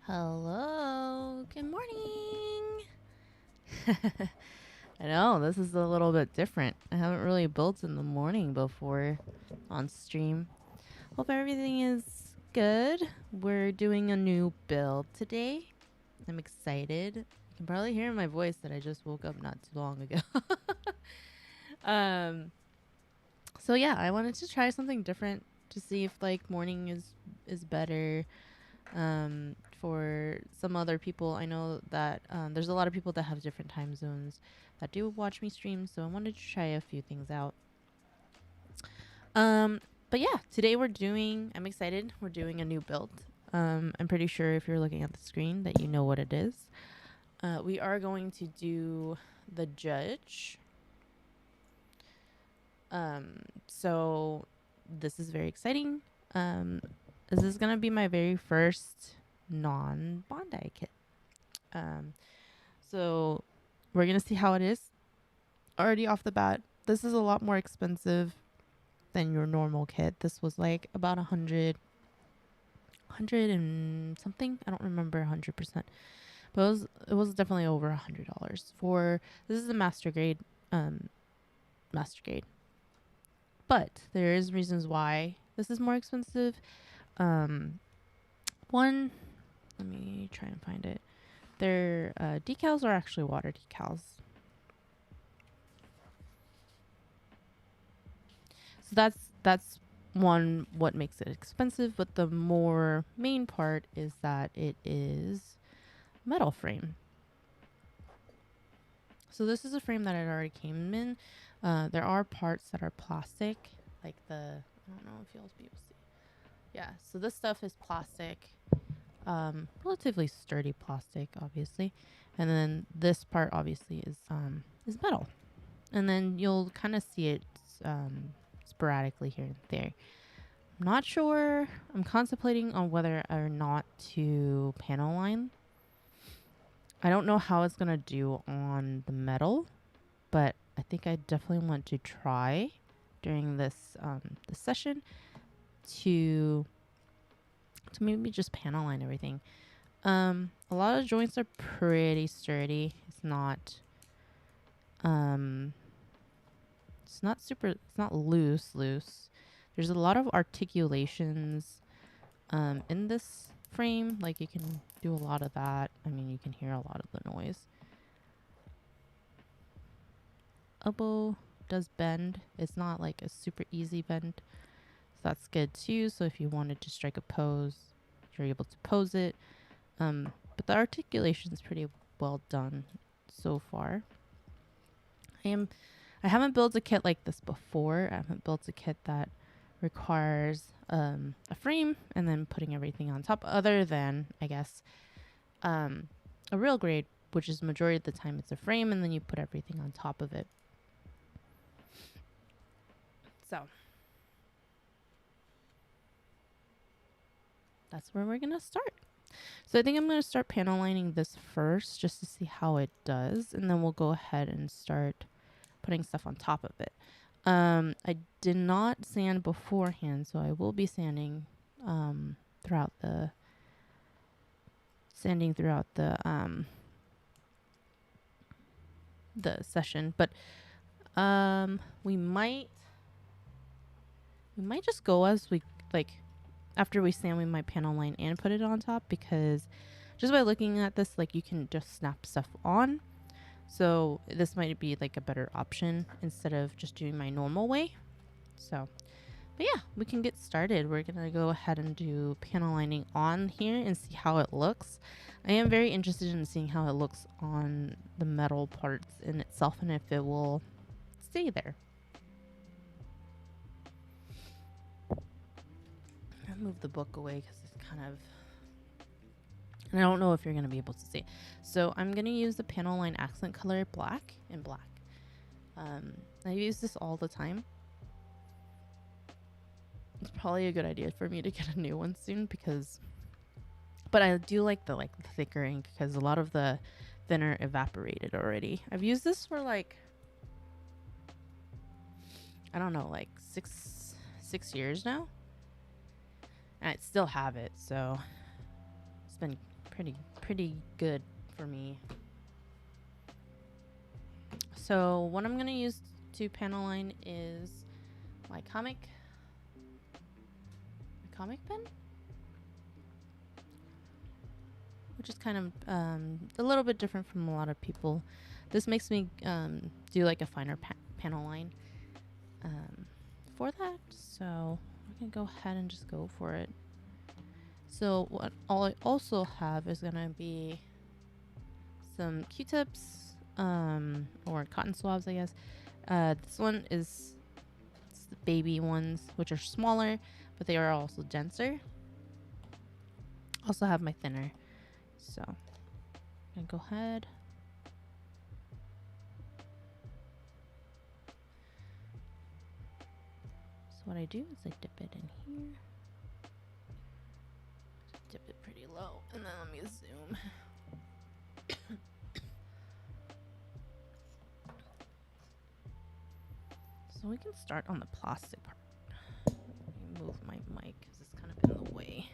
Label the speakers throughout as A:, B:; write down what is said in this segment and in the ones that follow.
A: Hello, good morning. I know this is a little bit different. I haven't really built in the morning before on stream. Hope everything is good. We're doing a new build today. I'm excited. You can probably hear in my voice that I just woke up not too long ago. um, so yeah, I wanted to try something different to see if like morning is better. For some other people, I know that there's a lot of people that have different time zones that do watch me stream, so I wanted to try a few things out. But yeah, today I'm excited. We're doing a new build. I'm pretty sure if you're looking at the screen that you know what it is. We are going to do the judge. So this is very exciting. this is gonna be my very first non-Bondi kit. So we're gonna see how it is. Already off the bat, this is a lot more expensive than your normal kit. This was like about 100 and something. I don't remember 100%, but it was definitely over $100 for this is a master grade. But there is reasons why this is more expensive. One, let me try and find it. Their decals are actually water decals. So that's one what makes it expensive, but the more main part is that it is metal frame. So this is a frame that it already came in. There are parts that are plastic, like I don't know if you'll be able to see. Yeah, so this stuff is plastic, relatively sturdy plastic, obviously, and then this part obviously is metal, and then you'll kind of see it sporadically here and there. I'm not sure. I'm contemplating on whether or not to panel line. I don't know how it's gonna do on the metal, but I think I definitely want to try during this this session to maybe just panel line everything. A lot of joints are pretty sturdy. It's not it's not loose. There's a lot of articulations in this frame. Like you can do a lot of that. I mean, you can hear a lot of the noise. Elbow does bend. It's not like a super easy bend. So that's good too. So if you wanted to strike a pose, you're able to pose it. But the articulation is pretty well done so far. I haven't built a kit like this before. I haven't built a kit that requires a frame and then putting everything on top, other than I guess a real grade, which is majority of the time it's a frame and then you put everything on top of it. So that's where we're gonna start. So I think I'm gonna start panel lining this first just to see how it does, and then we'll go ahead and start putting stuff on top of it. I did not sand beforehand, so I will be sanding throughout the session, but we might just go as we like. After we sand, we might panel line and put it on top, because just by looking at this, like, you can just snap stuff on. So this might be like a better option instead of just doing my normal way. So, but yeah, we can get started. We're gonna go ahead and do panel lining on here and see how it looks. I am very interested in seeing how it looks on the metal parts in itself and if it will stay there. I'll move the book away because it's kind of, and I don't know if you're going to be able to see. So I'm going to use the panel line accent color black and black. I use this all the time. It's probably a good idea for me to get a new one soon, because, but I do like the thicker ink because a lot of the thinner evaporated already. I've used this for like, I don't know, like six years now. And I still have it, so it's been pretty good for me. So what I'm gonna use to panel line is my comic pen, which is kind of a little bit different from a lot of people. This makes me do like a finer panel line for that. So we're gonna go ahead and just go for it. So what I also have is gonna be some Q-tips or cotton swabs, I guess. This one is the baby ones, which are smaller, but they are also denser. Also have my thinner. So I'm gonna go ahead. So what I do is I dip it in here. we can start on the plastic part. Let me move my mic because it's kind of in the way.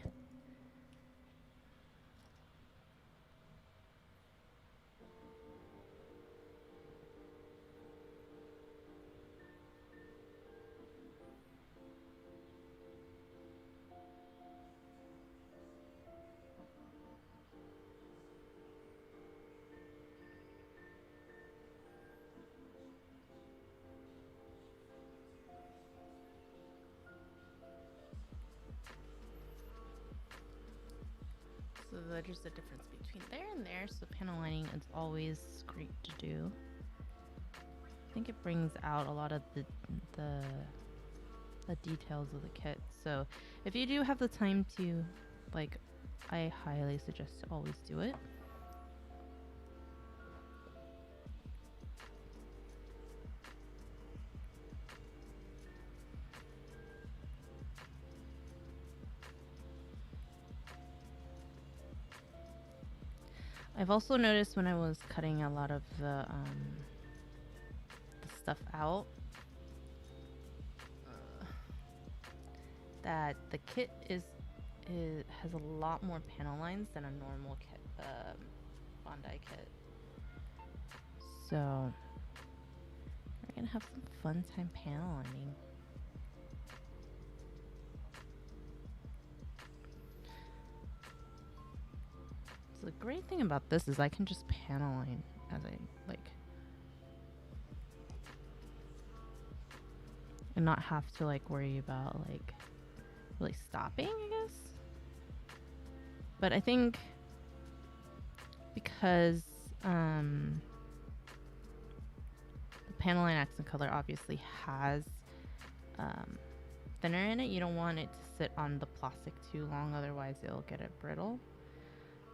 A: So there's a difference between there and there. So panel lining is always great to do. I think it brings out a lot of the details of the kit. So if you do have the time to, like, I highly suggest to always do it. I've also noticed when I was cutting a lot of the stuff out that the kit has a lot more panel lines than a normal kit, Bondi kit. So we're gonna have some fun time panel lining. So the great thing about this is I can just panel line as I like, and not have to like worry about like really stopping, I guess. But I think because the panel line accent color obviously has thinner in it, you don't want it to sit on the plastic too long, otherwise it'll get it brittle.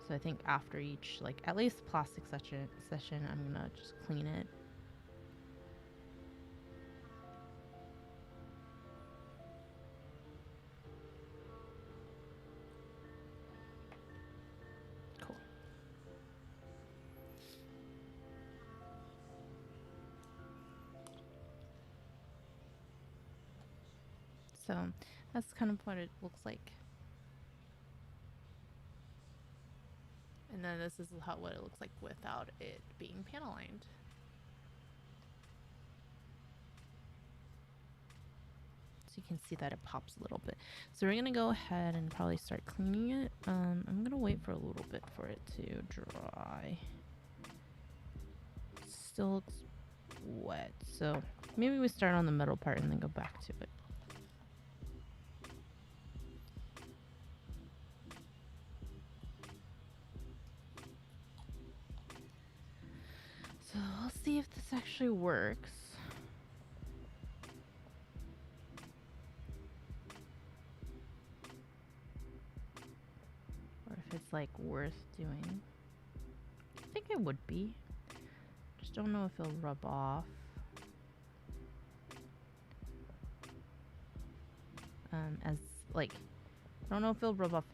A: So I think after each, like at least plastic session, I'm gonna just clean it. Cool. So that's kind of what it looks like. And then this is what it looks like without it being panel lined. So you can see that it pops a little bit. So we're gonna go ahead and probably start cleaning it. I'm gonna wait for a little bit for it to dry. Still looks wet, so maybe we start on the middle part and then go back to it. So we'll see if this actually works. Or if it's like worth doing. I think it would be. Just don't know if it'll rub off. As like, I don't know if it'll rub off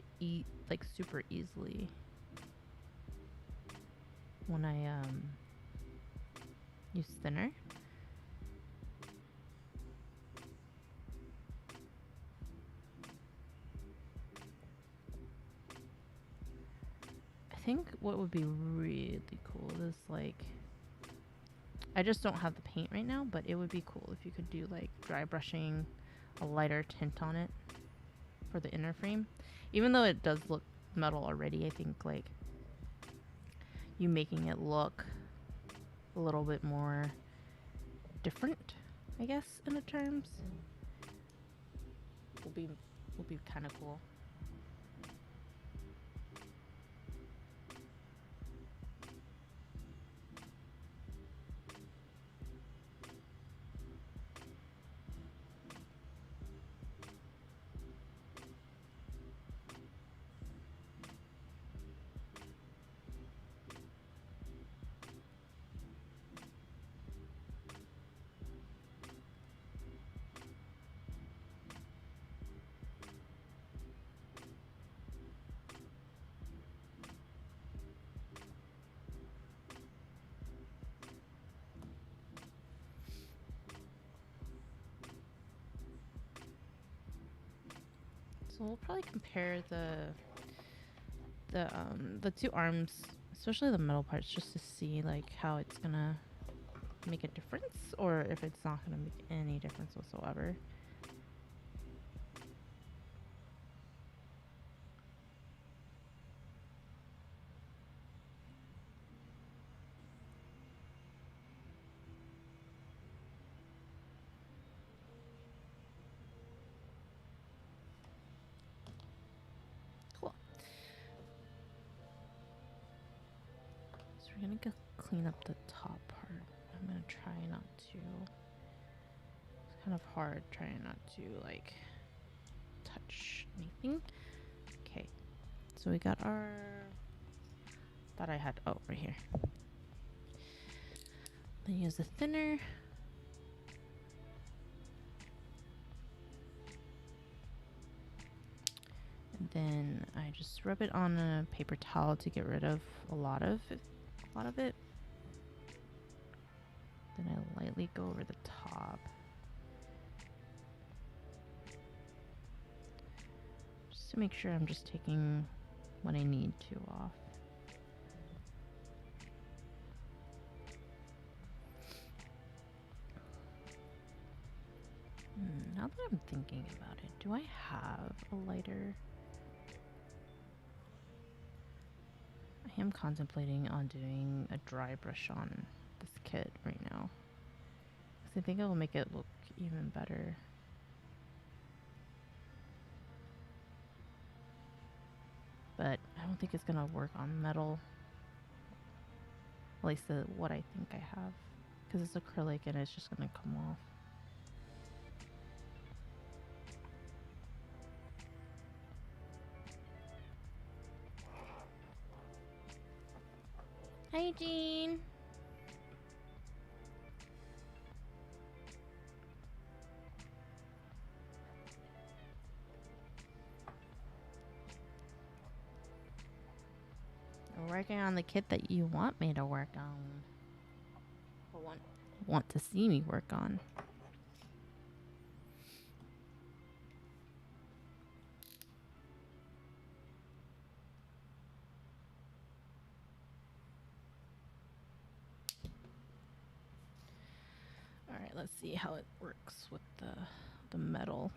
A: like super easily when I use thinner. I think what would be really cool is like, I just don't have the paint right now, but it would be cool if you could do like dry brushing a lighter tint on it for the inner frame. Even though it does look metal already, I think like you making it look a little bit more different, I guess, in the terms, will be kind of cool. So we'll probably compare the two arms, especially the middle parts, just to see like how it's gonna make a difference or if it's not gonna make any difference whatsoever. Cool. So we're gonna go clean up the top part. I'm gonna try not to. It's kind of hard trying not to like touch anything. Okay, so we got our. Thought I had. Oh, right here. Then use the thinner. And then I just rub it on a paper towel to get rid of a lot of it. Then I lightly go over the top. Just to make sure I'm just taking what I need to off. Now that I'm thinking about it, do I have a lighter? I am contemplating on doing a dry brush on this kit right now, because I think it will make it look even better. But I don't think it's gonna work on metal. At least what I think I have, because it's acrylic and it's just gonna come off. Hi, Jean. I'm working on the kit that you want me to work on. Or want to see me work on. All right, let's see how it works with the metal.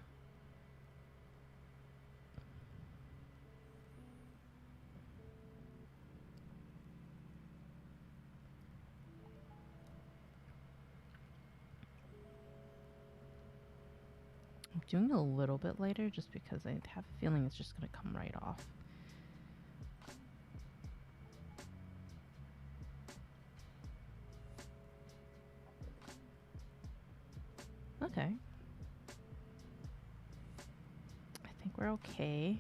A: I'm doing a little bit lighter just because I have a feeling it's just gonna come right off. Okay. I think we're okay.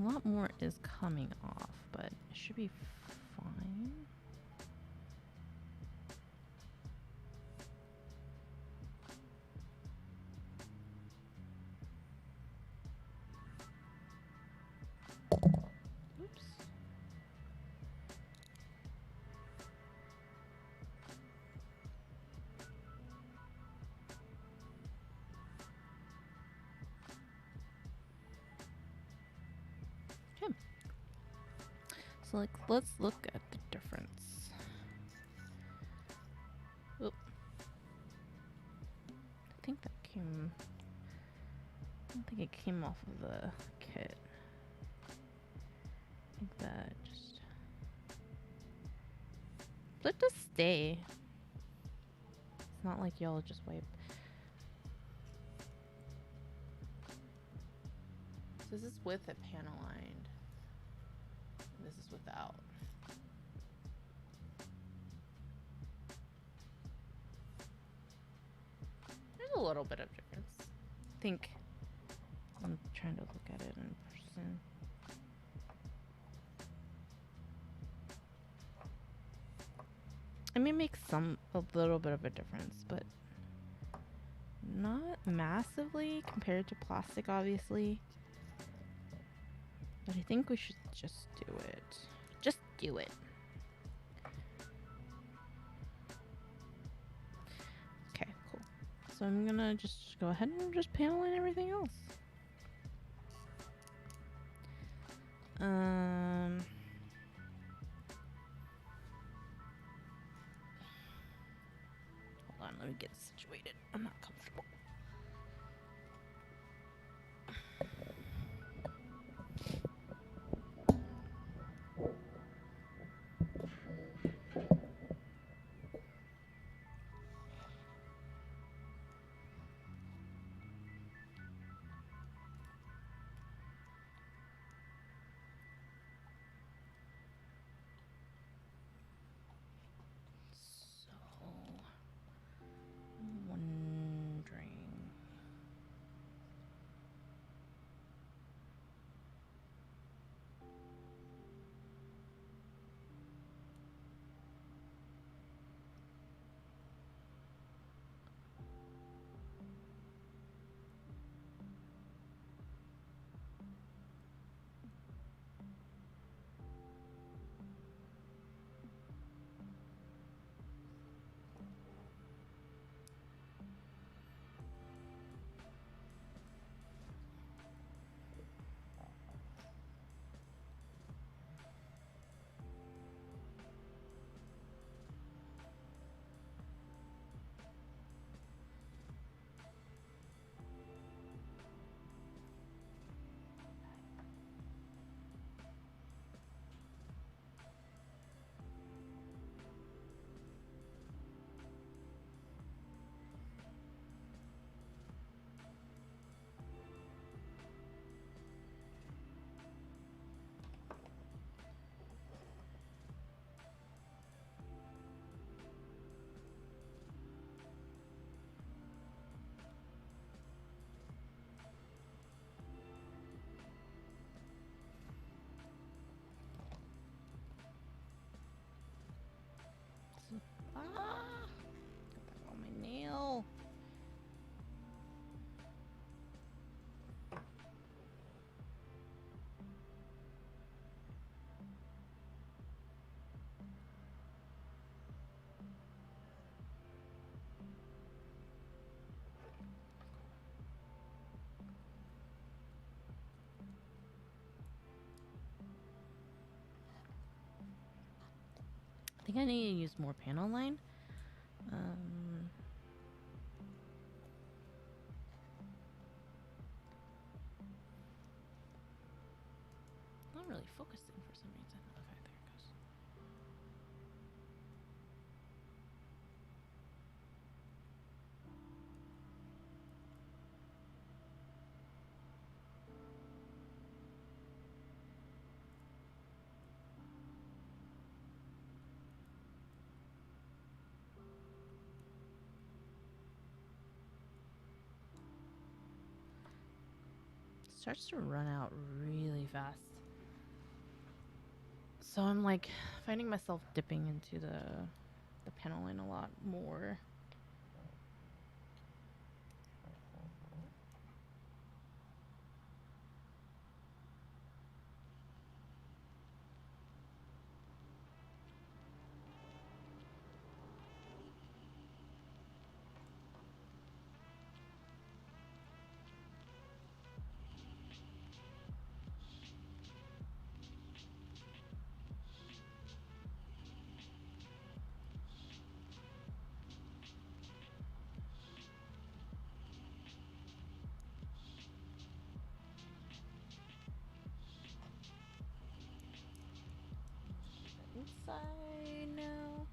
A: A lot more is coming off, but it should be fine. Oops. Okay. So like, let's look at the difference. Oop. I think that came. I don't think it came off of the kit. I think that just. Let it just stay. It's not like y'all just wipe. So this is with a panel lined. This is without. There's a little bit of difference. I think I'm trying to look at it in person. I mean, it makes a little bit of a difference, but Not massively compared to plastic, obviously. But I think we should just do it. Just do it. Okay, cool. So I'm gonna just go ahead and just panel in everything else. Hold on, let me get situated. I'm not comfortable. So, I'm wondering. Ah! Got that on my nail. I think I need to use more panel line. Not really focusing for some reason. Okay, there it goes. Starts to run out really fast. So I'm like finding myself dipping into the panel line a lot more. Inside now.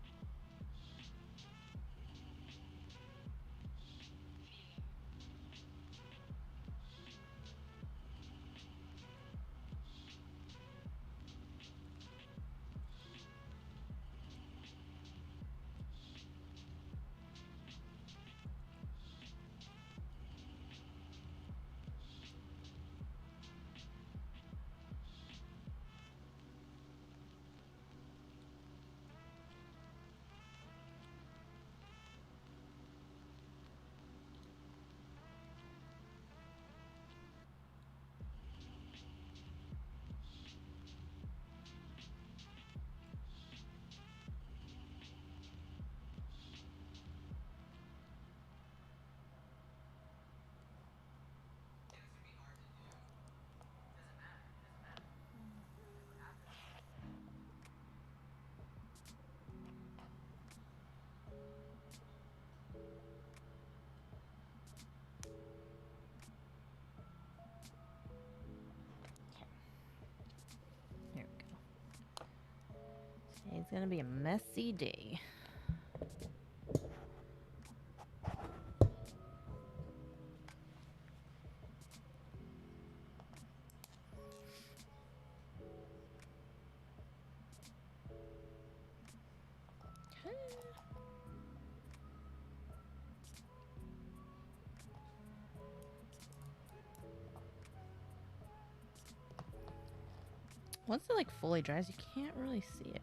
A: It's gonna be a messy day. Once it like fully dries, you can't really see it.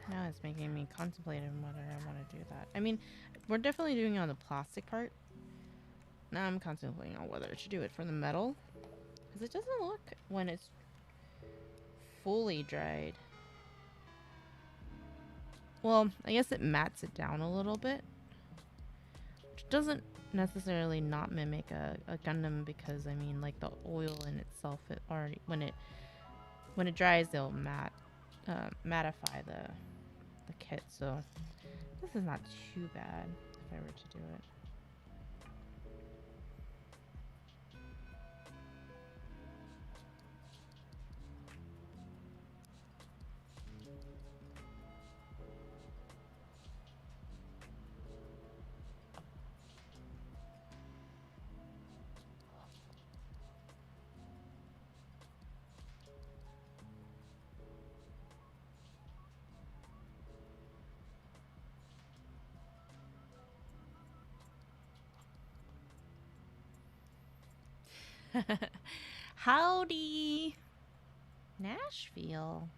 A: Now it's making me contemplate on whether I want to do that. I mean, we're definitely doing it on the plastic part. Now I'm contemplating on whether to do it for the metal. Because it doesn't look when it's fully dried. Well, I guess it mats it down a little bit. Which doesn't necessarily not mimic a Gundam because, I mean, like the oil in itself, it already, when it dries, they'll mattify the kit. So this is not too bad if I were to do it. Howdy! Nashville.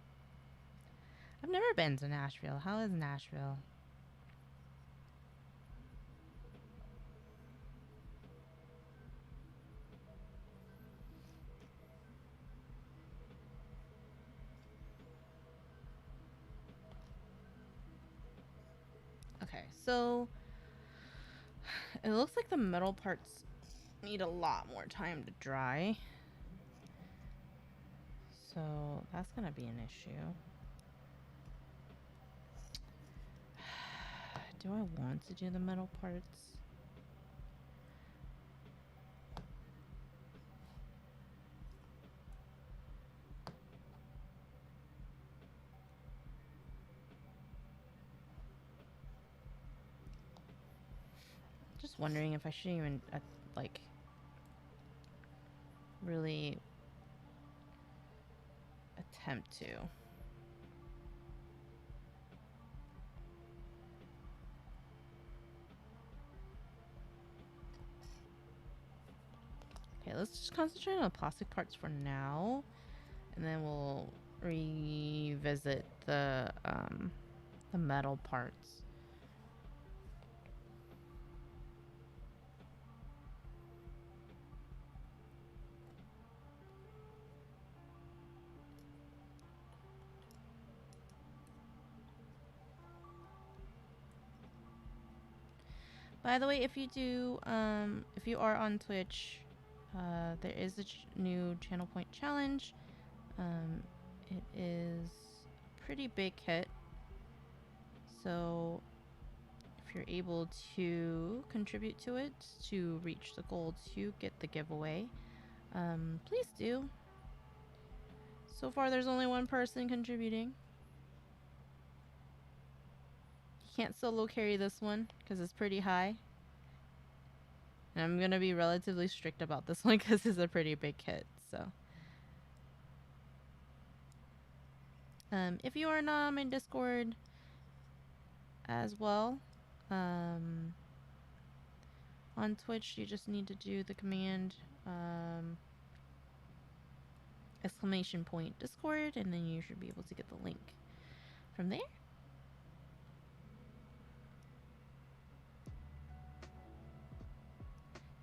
A: I've never been to Nashville. How is Nashville? Okay, so it looks like the metal parts need a lot more time to dry. So that's gonna be an issue. Do I want to do the metal parts? Just wondering if I should even like really attempt to. Okay, let's just concentrate on the plastic parts for now, and then we'll revisit the metal parts. By the way, if you are on Twitch, there is a new channel point challenge. It is a pretty big hit, so if you're able to contribute to it to reach the goal to get the giveaway, please do. So far, there's only one person contributing. Can't solo carry this one because it's pretty high. And I'm going to be relatively strict about this one because it's a pretty big hit. So, if you are not on my Discord as well, on Twitch, you just need to do the command !_ Discord, and then you should be able to get the link from there.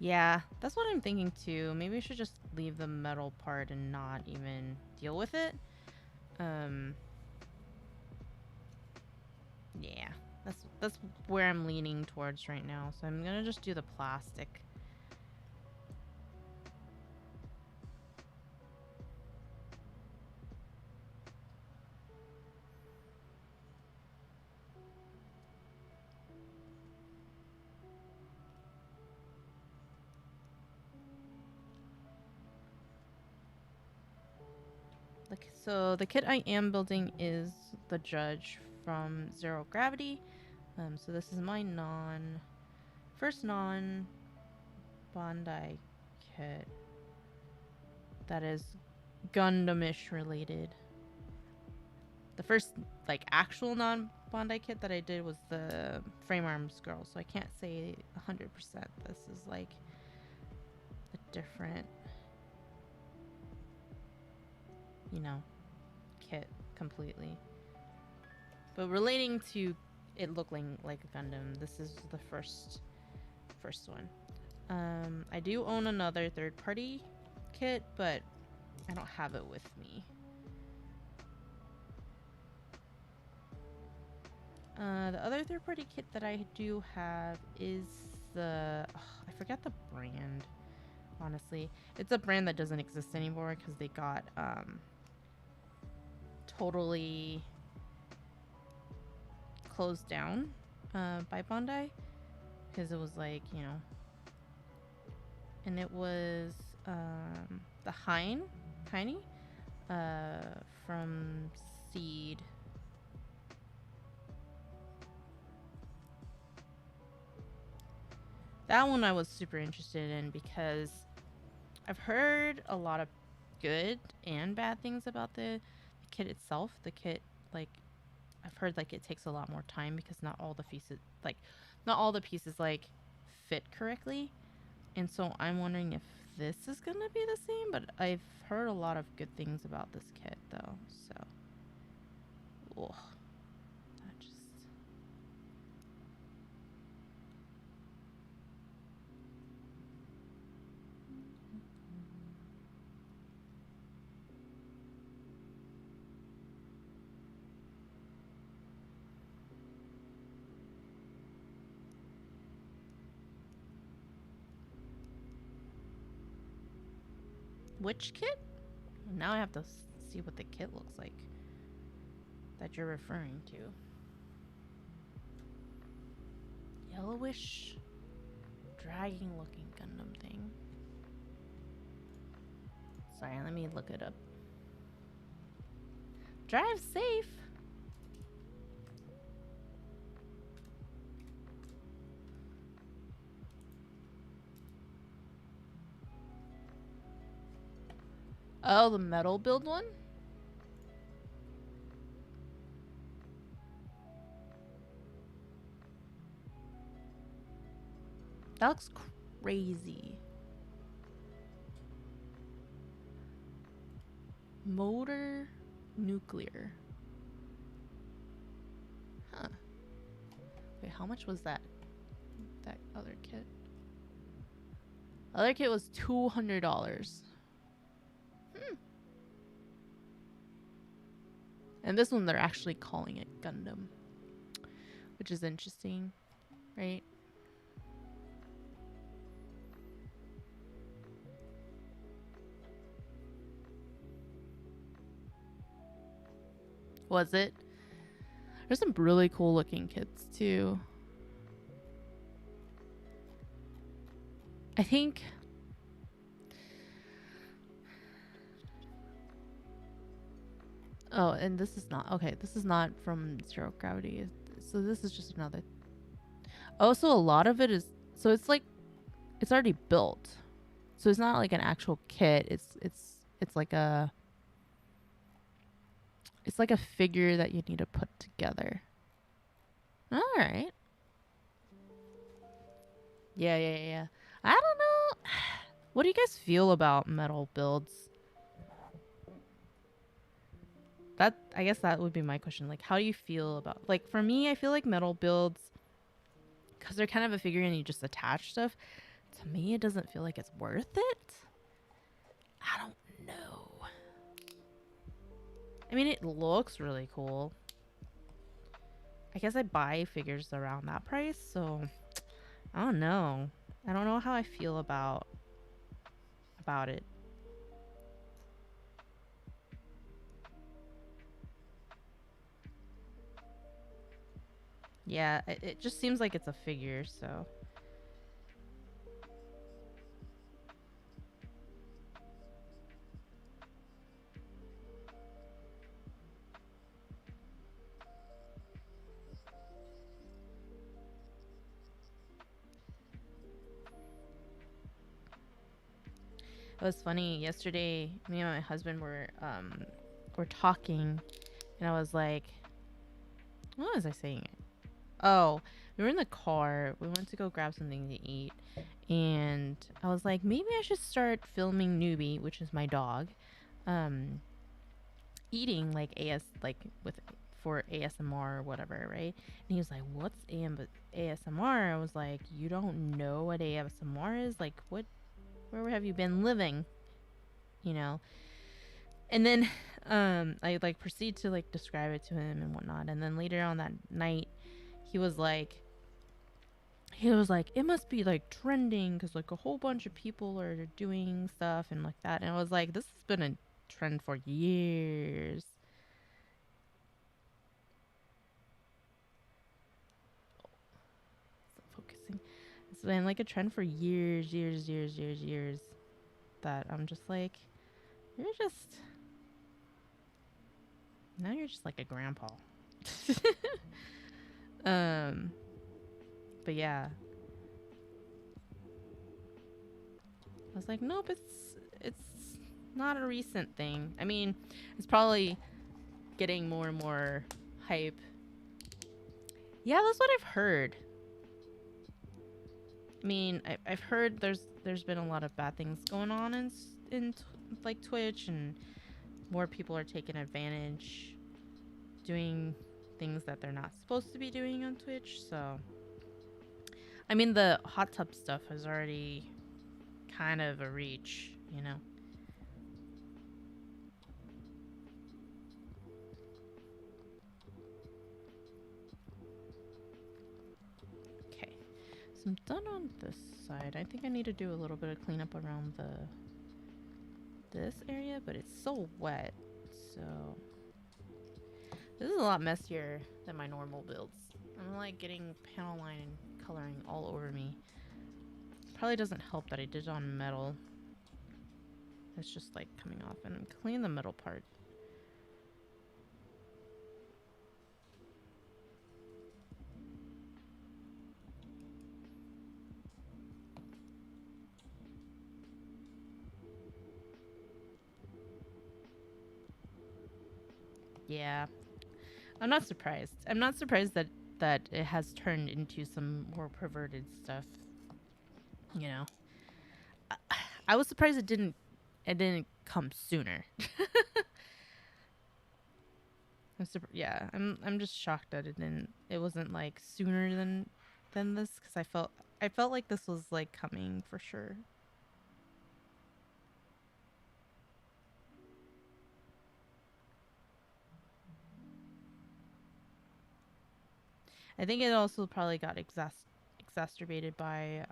A: Yeah, that's what I'm thinking too. Maybe I should just leave the metal part and not even deal with it. Yeah, that's where I'm leaning towards right now. So I'm gonna just do the plastic. So the kit I am building is the Judge from Zero Gravity. So this is my first non Bandai kit that is Gundamish related. The first like actual non Bandai kit that I did was the Frame Arms Girl, so I can't say 100% this is like a different, you know, kit completely. But relating to it looking like a Gundam, this is the first one. I do own another third-party kit, but I don't have it with me. The other third-party kit that I do have is the... I forgot the brand, honestly. It's a brand that doesn't exist anymore because they got totally closed down by Bandai. Because it was like, you know... And it was the Heine from Seed. That one I was super interested in because I've heard a lot of good and bad things about the kit itself. The kit, like, I've heard like it takes a lot more time because not all the pieces like fit correctly. And so I'm wondering if this is gonna be the same, but I've heard a lot of good things about this kit though, so ugh. That just... Which kit? Now I have to see what the kit looks like that you're referring to. Yellowish, dragging looking Gundam thing. Sorry, let me look it up. Drive safe. Oh, the metal build one? That looks crazy. Motor nuclear. Huh. Wait, how much was that? That other kit? Other kit was $200. And this one, they're actually calling it Gundam, which is interesting, right? Was it? There's some really cool looking kits too. I think... Oh, and this is not... Okay, this is not from Zero Gravity. So this is just another... Oh, so a lot of it is... So it's like... It's already built. So it's not like an actual kit. It's like a... It's like a figure that you need to put together. Alright. Yeah. I don't know. What do you guys feel about metal builds? I guess that would be my question. Like, how do you feel about... Like, for me, I feel like metal builds, because they're kind of a figure and you just attach stuff, to me, it doesn't feel like it's worth it. I don't know. I mean, it looks really cool. I guess I buy figures around that price, so I don't know. I don't know how I feel about it. Yeah, it just seems like it's a figure, so... It was funny yesterday. Me and my husband were talking, and I was like, "What was I saying?" Oh, we were in the car. We went to go grab something to eat, and I was like, maybe I should start filming Newbie, which is my dog, um, eating like like with for ASMR or whatever, right? And he was like, "What's ASMR?" I was like, "You don't know what ASMR is? Like, what? Where have you been living? You know?" And then, I like proceed to like describe it to him and whatnot. And then later on that night, he was like, it must be like trending because like a whole bunch of people are doing stuff and like that. And I was like, this has been a trend for years. Stop focusing. It's been like a trend for years. That I'm just like, you're just now you're just like a grandpa. um, but yeah, I was like, nope, it's not a recent thing. I mean, it's probably getting more and more hype. Yeah, that's what I've heard. I mean, I've heard there's been a lot of bad things going on in like Twitch, and more people are taking advantage, doing things that they're not supposed to be doing on Twitch. So, I mean, the hot tub stuff is already kind of a reach, you know. Okay, so I'm done on this side. I think I need to do a little bit of cleanup around this area, but it's so wet. So this is a lot messier than my normal builds. I'm like getting panel line and coloring all over me. Probably doesn't help that I did it on metal. It's just like coming off, and I'm cleaning the metal part. Yeah, I'm not surprised. I'm not surprised that it has turned into some more perverted stuff. You know, I, I was surprised it didn't come sooner. I'm just shocked that it wasn't like sooner than this, because I felt like this was like coming for sure. I think it also probably got exacerbated by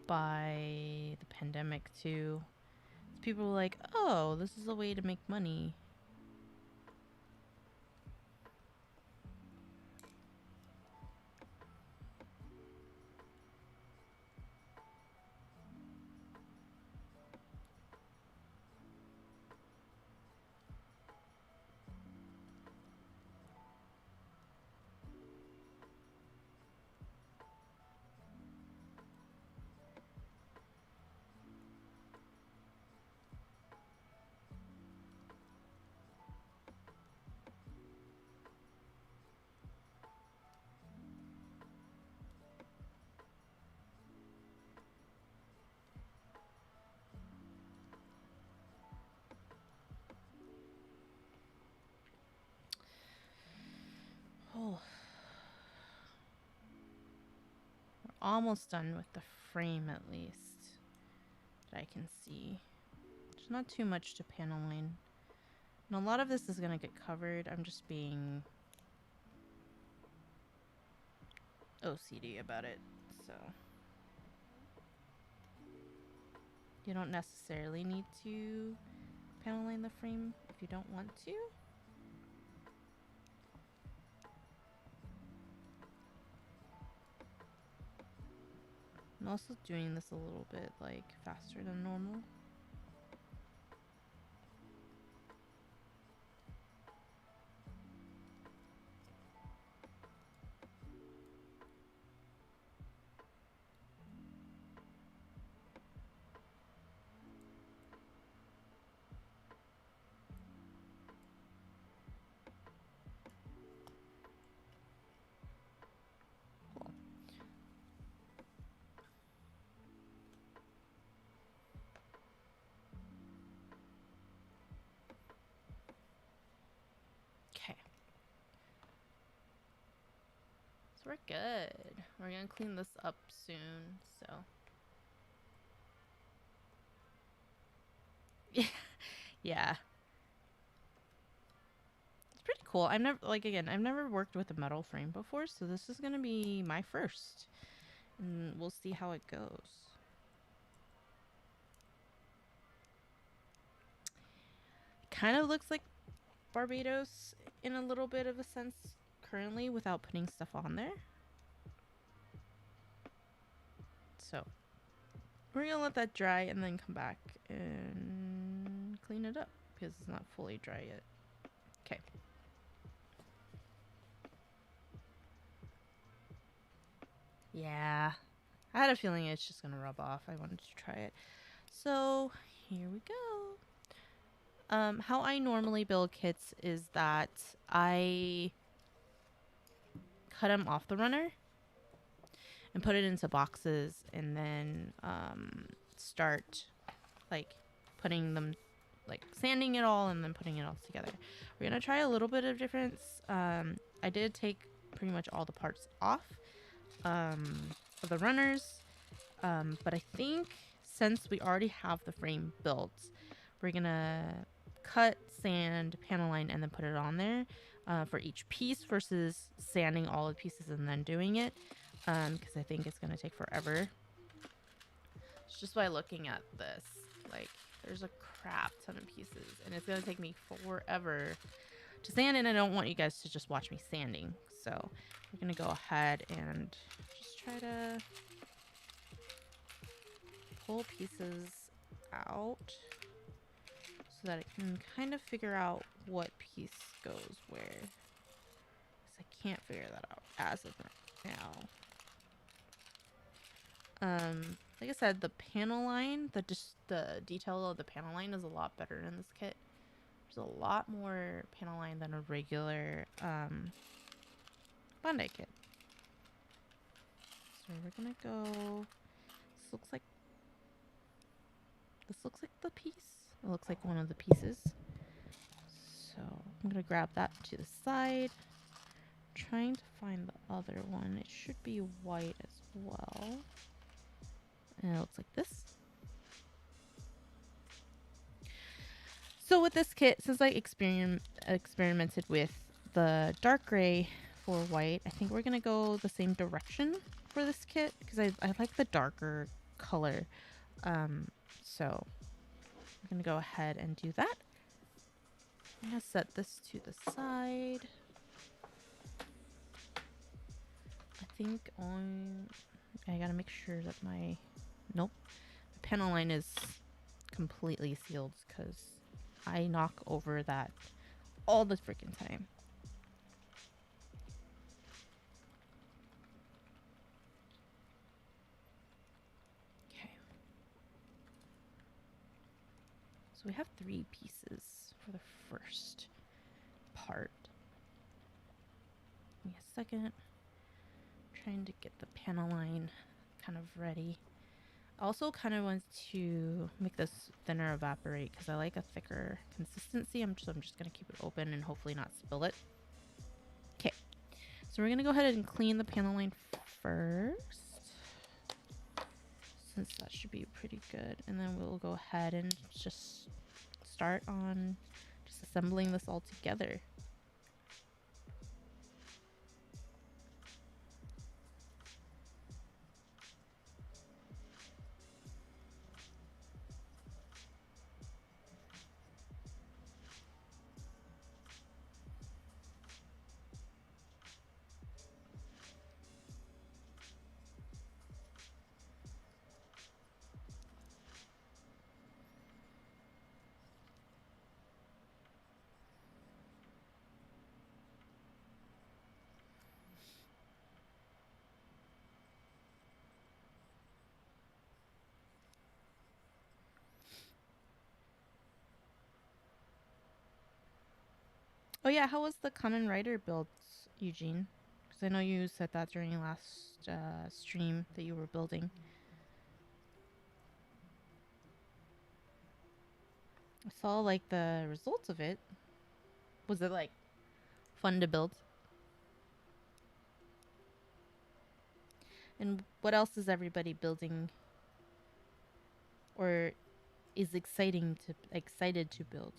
A: the pandemic too. People were like, "Oh, this is a way to make money." Oh, we're almost done with the frame at least that I can see. There's not too much to panel line. And a lot of this is gonna get covered. I'm just being OCD about it. So you don't necessarily need to panel line the frame if you don't want to. I'm also doing this a little bit like faster than normal. we're good. We're gonna clean this up soon, so. Yeah. It's pretty cool. I've never, like, again, I've never worked with a metal frame before, so this is gonna be my first. And we'll see how it goes. Kind of looks like Barbados in a little bit of a sense currently without putting stuff on there. So we're gonna let that dry and then come back and clean it up because it's not fully dry yet. Okay. Yeah, I had a feeling it's just gonna rub off. I wanted to try it. So here we go. How I normally build kits is that I cut them off the runner and put it into boxes and then start like putting them, like sanding it all and then putting it all together. We're gonna try a little bit of difference. I did take pretty much all the parts off of the runners, but I think since we already have the frame built, we're gonna cut, sand, panel line, and then put it on there for each piece versus sanding all the pieces and then doing it, because I think it's gonna take forever. It's just by looking at this, like there's a crap ton of pieces and it's gonna take me forever to sand, and I don't want you guys to just watch me sanding, so we're gonna go ahead and just try to pull pieces out so that I can kind of figure out what piece goes where, because I can't figure that out as of right now. Like I said, the panel line, the detail of the panel line is a lot better in this kit. There's a lot more panel line than a regular Bondi kit. So we're gonna go. This looks like the piece. It looks like one of the pieces. So I'm gonna grab that to the side. Trying to find the other one. It should be white as well. And it looks like this. So with this kit, since I experimented with the dark gray for white, I think we're gonna go the same direction for this kit because I like the darker color. So we're gonna go ahead and do that. I'm gonna set this to the side. I think I gotta make sure that my panel line is completely sealed because I knock over that all the freaking time. Okay. So we have 3 pieces for the first part. Give me a second. Trying to get the panel line kind of ready. I also kind of want to make this thinner evaporate because I like a thicker consistency. I'm just gonna keep it open and hopefully not spill it. Okay, so we're gonna go ahead and clean the panel line first, since that should be pretty good, and then we'll go ahead and just start on just assembling this all together. Oh yeah, how was the Kamen Rider build, Eugene? Because I know you said that during last stream that you were building. I saw like the results of it. Was it like fun to build? And what else is everybody building or is excited to build?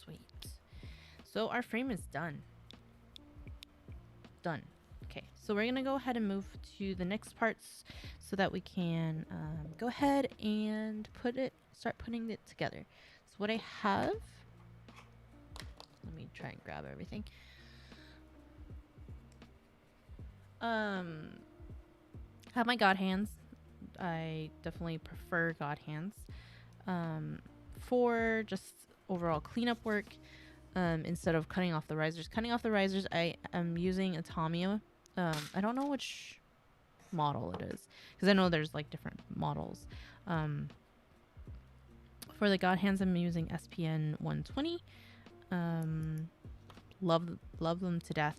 A: Sweet. So our frame is done. Done. Okay, so we're gonna go ahead and move to the next parts so that we can go ahead and start putting it together. So what I have, let me try and grab everything. I have my God hands. I definitely prefer God hands for just overall cleanup work. Instead of cutting off the risers. Cutting off the risers, I am using a Tamiya. I don't know which model it is because I know there's like different models. For the God hands, I'm using SPN 120. Love them to death.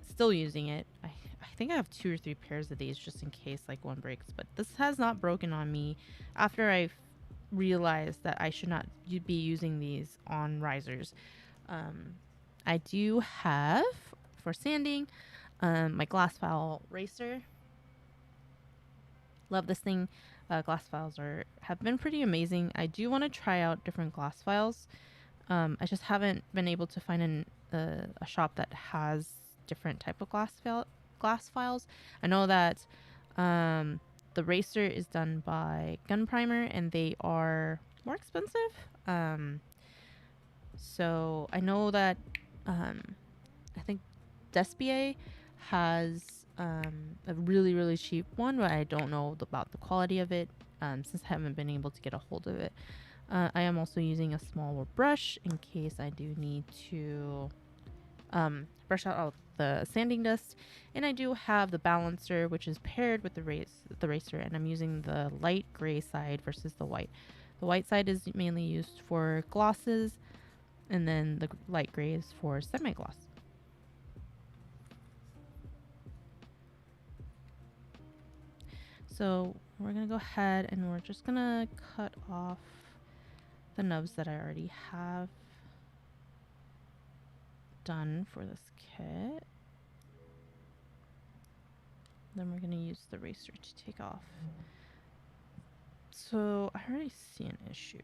A: Still using it. I think I have 2 or 3 pairs of these just in case like one breaks. But this has not broken on me after I've realized that I should not be using these on risers. I do have for sanding my glass file racer. Love this thing. Glass files have been pretty amazing. I do want to try out different glass files. I just haven't been able to find a shop that has different type of glass files. I know that the racer is done by Gun Primer and they are more expensive. So I know that I think Despier has a really cheap one, but I don't know about the quality of it since I haven't been able to get a hold of it. I am also using a smaller brush in case I do need to brush out all the sanding dust. And I do have the balancer, which is paired with the racer, and I'm using the light gray side versus the white. The white side is mainly used for glosses, and then the light gray is for semi-gloss. So we're going to go ahead and we're just going to cut off the nubs that I already have done for this kit. Then we're going to use the eraser to take off. So I already see an issue.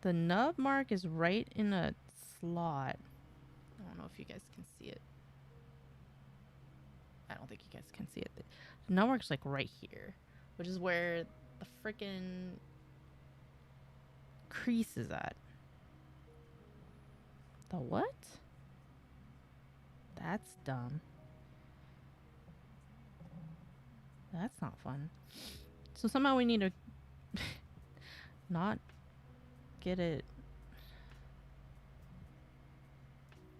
A: The nub mark is right in a slot. I don't know if you guys can see it. I don't think you guys can see it. The nub mark's like right here, which is where the freaking crease is at. The what? That's dumb. That's not fun. So somehow we need to not get it.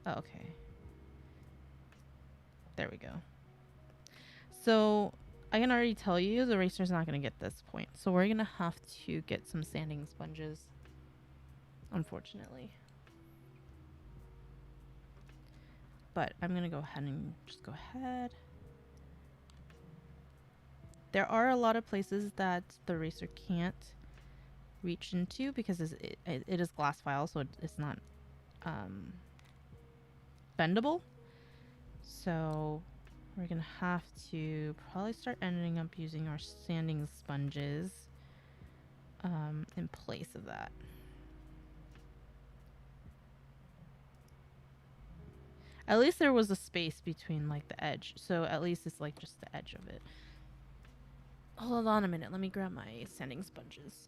A: Oh, okay. There we go. So I can already tell you the eraser's not going to get this point. So we're going to have to get some sanding sponges, unfortunately. But I'm going to go ahead and just go ahead. There are a lot of places that the eraser can't reach into because it is glass file, so it's not bendable. So we're going to have to probably start ending up using our sanding sponges in place of that. At least there was a space between like the edge. So at least it's like just the edge of it. Hold on a minute. Let me grab my sanding sponges.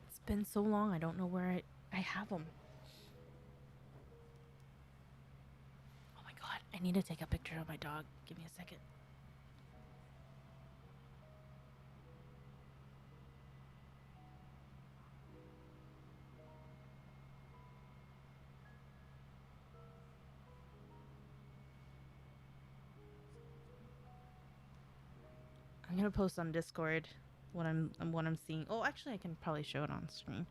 A: It's been so long. I don't know where I have them. Oh my god. I need to take a picture of my dog. Give me a second. I'm gonna post on Discord what I'm seeing. Oh, actually, I can probably show it on screen.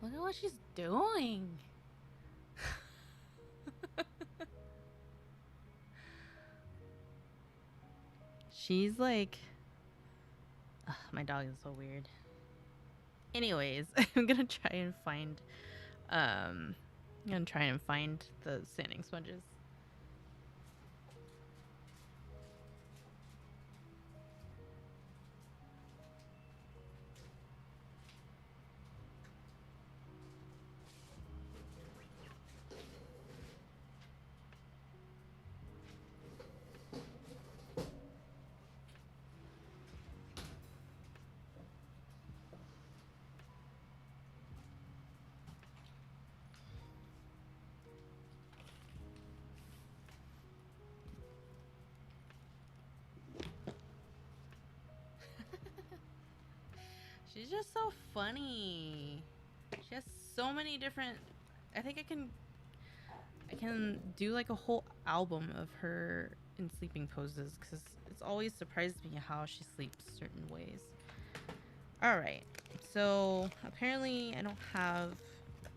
A: Look at what she's doing. She's like, ugh, my dog is so weird. Anyways, I'm gonna try and find the sanding sponges. She's just so funny. She has so many different. I think I can do like a whole album of her in sleeping poses because it's always surprised me how she sleeps certain ways. All right, so apparently I don't have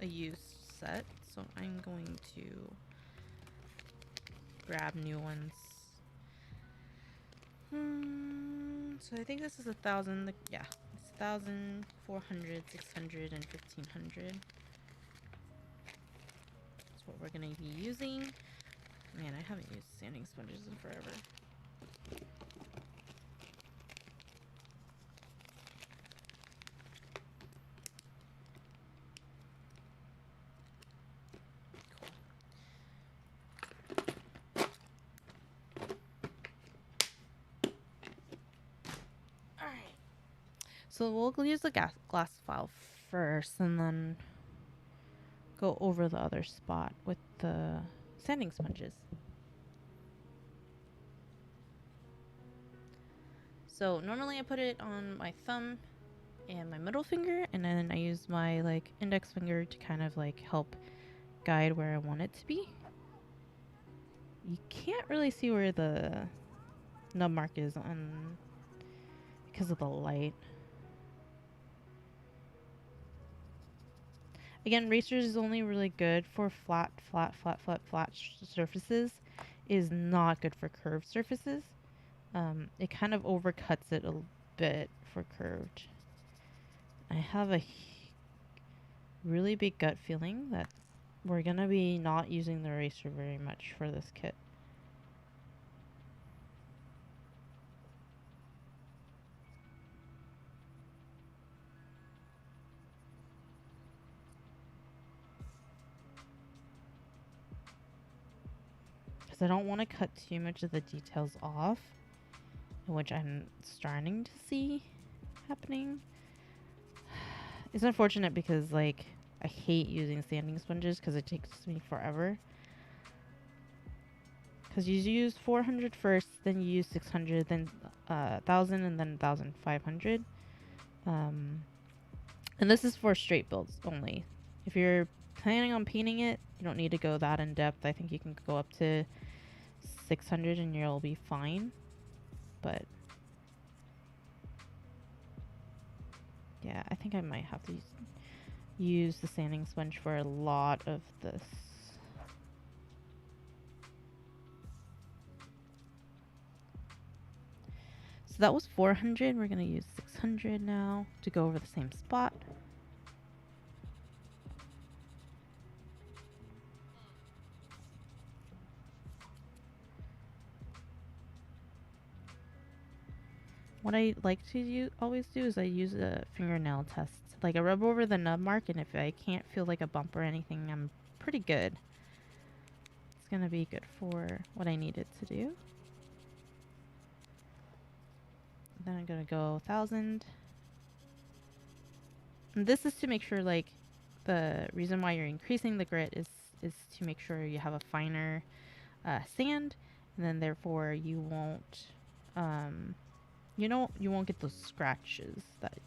A: a used set, so I'm going to grab new ones. So I think this is 1,000. Yeah, it's 1,000, 400, 600, and 1,500. That's what we're gonna be using. Man, I haven't used sanding sponges in forever. Alright. So we'll use the glass file first and then go over the other spot with the sanding sponges. So normally I put it on my thumb and my middle finger, and then I use my like index finger to kind of like help guide where I want it to be. You can't really see where the nub mark is on because of the light. Again, Racers is only really good for flat surfaces. Is not good for curved surfaces. It kind of overcuts it a bit for curved. I have a really big gut feeling that we're gonna be not using the eraser very much for this kit. Because I don't want to cut too much of the details off, which I'm starting to see happening. It's unfortunate because like I hate using sanding sponges because it takes me forever. Because you use 400 first, then you use 600, then 1,000, and then 1,500. And this is for straight builds only. If you're planning on painting it, you don't need to go that in depth. I think you can go up to 600 and you'll be fine. But yeah, I think I might have to use the sanding sponge for a lot of this. So that was 400. We're going to use 600 now to go over the same spot. What I like to always do is I use a fingernail test. Like I rub over the nub mark, and if I can't feel like a bump or anything, I'm pretty good. It's going to be good for what I need it to do. Then I'm going to go 1,000. And this is to make sure, like, the reason why you're increasing the grit is to make sure you have a finer sand, and then therefore you won't you won't get those scratches that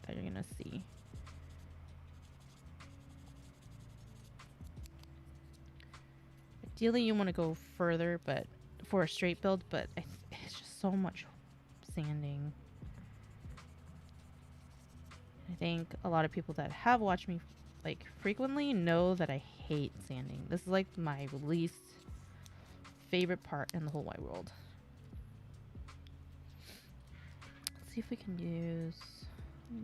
A: you're gonna see. Ideally, you want to go further, but for a straight build, but it's just so much sanding. I think a lot of people that have watched me like frequently know that I hate sanding. This is like my least favorite part in the whole wide world. Let's see if we can use,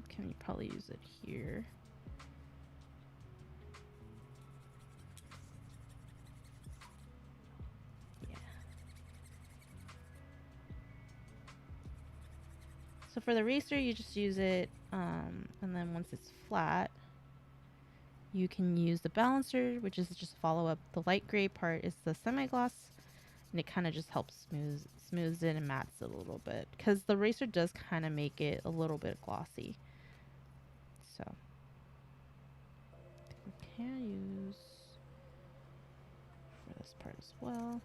A: can we probably use it here? Yeah. So for the racer, you just use it, and then once it's flat, you can use the balancer, which is just follow up. The light gray part is the semi-gloss, and it kind of just helps smooths it and mattes it a little bit, because the racer does kind of make it a little bit glossy. So we can use for this part as well.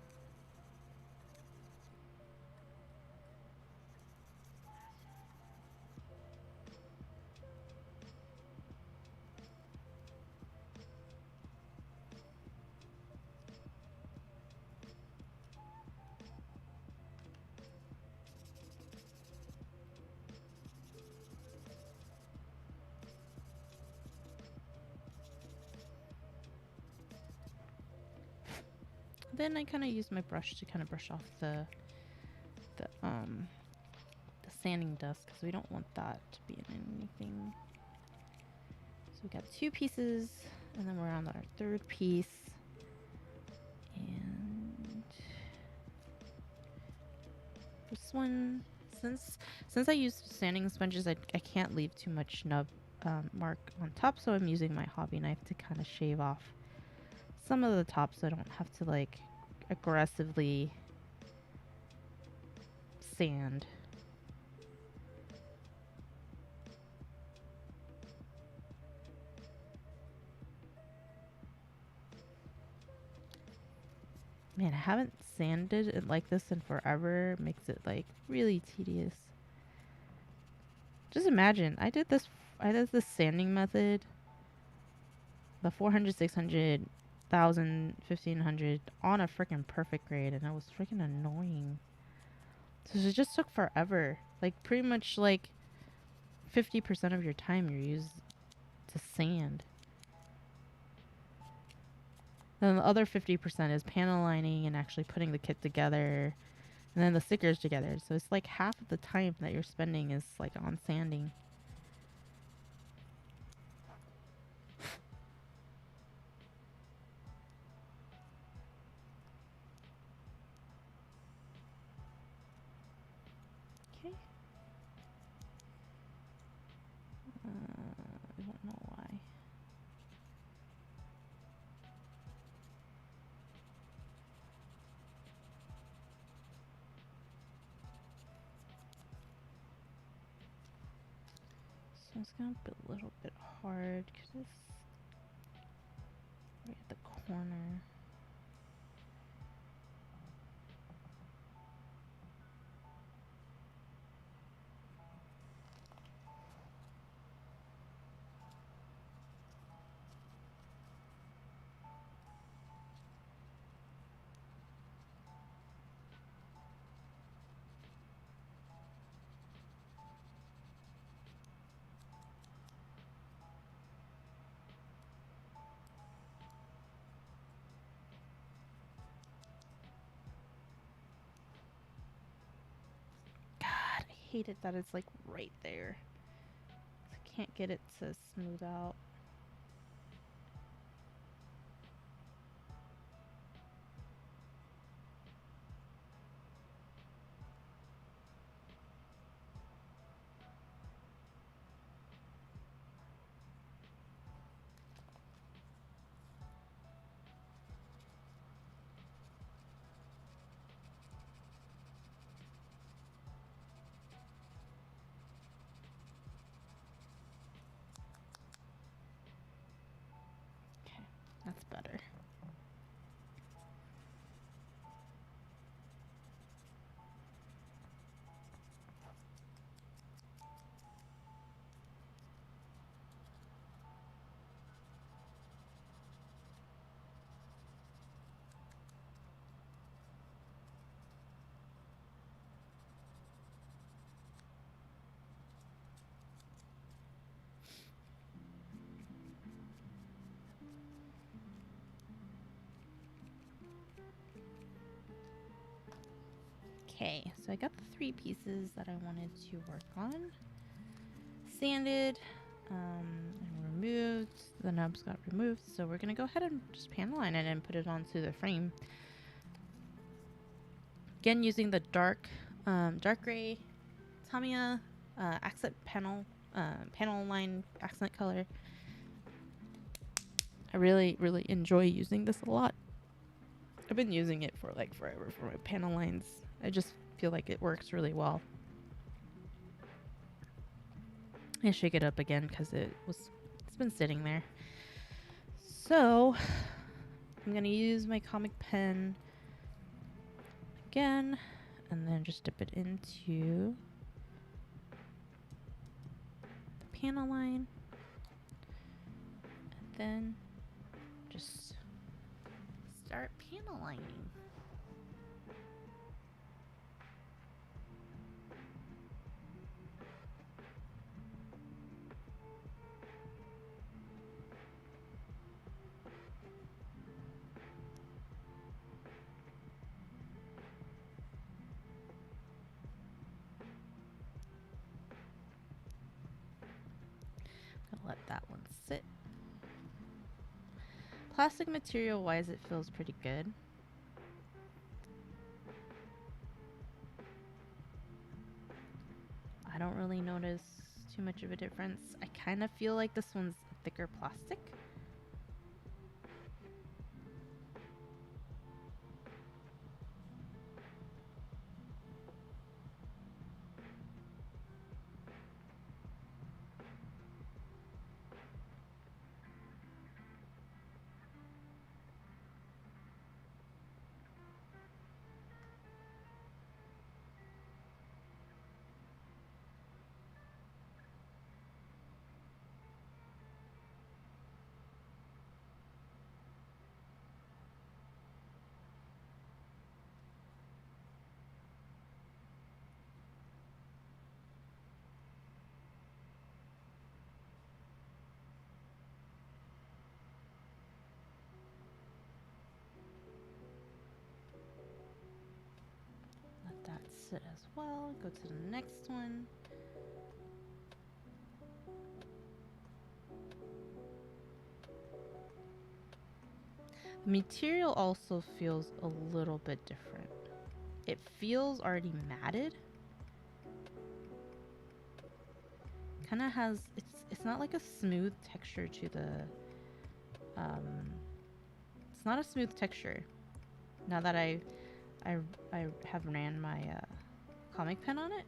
A: Then I kind of use my brush to kind of brush off the sanding dust, because we don't want that to be in anything. So we got 2 pieces, and then we're on our 3rd piece. And this one, since I use sanding sponges, I can't leave too much nub mark on top, so I'm using my hobby knife to kind of shave off some of the top, so I don't have to like aggressively sand. Man, I haven't sanded it like this in forever. It makes it like really tedious. Just imagine, I did this sanding method, the 400, 600, 1000, 1500 on a freaking perfect grade, and it was freaking annoying. So it just took forever. Like pretty much like 50% of your time you're used to sand. Then the other 50% is panel lining and actually putting the kit together, and then the stickers together. So it's like half of the time that you're spending is like on sanding. Okay. I don't know why. So it's gonna be a little bit hard because it's right at the corner. God, I hate it that it's like right there. I can't get it to smooth out. I got the 3 pieces that I wanted to work on. Sanded, and removed. The nubs got removed, so we're gonna go ahead and just panel line it and put it onto the frame. Again, using the dark gray Tamiya accent panel line accent color. I really enjoy using this a lot. I've been using it for like forever for my panel lines. I just feel like it works really well. I shake it up again because it's been sitting there. So I'm gonna use my comic pen again and then just dip it into the panel line and then just start panel lining. Let that one sit. Plastic material wise, it feels pretty good. I don't really notice too much of a difference. I kind of feel like this one's thicker plastic. Let that sit as well. Go to the next one. The material also feels a little bit different. It feels already matted. Kind of has, it's not like a smooth texture to the, it's not a smooth texture. Now that I have ran my comic pen on it,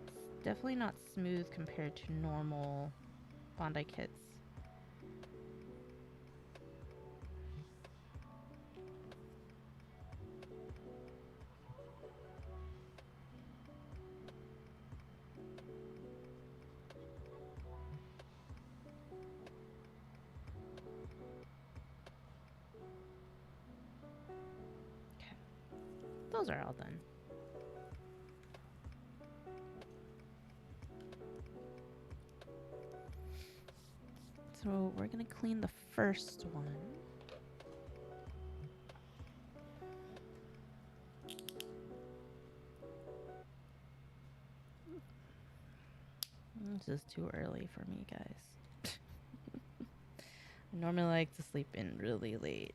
A: it's definitely not smooth compared to normal Bondi kits. Those are all done. So we're gonna clean the first one. This is too early for me, guys. I normally like to sleep in really late.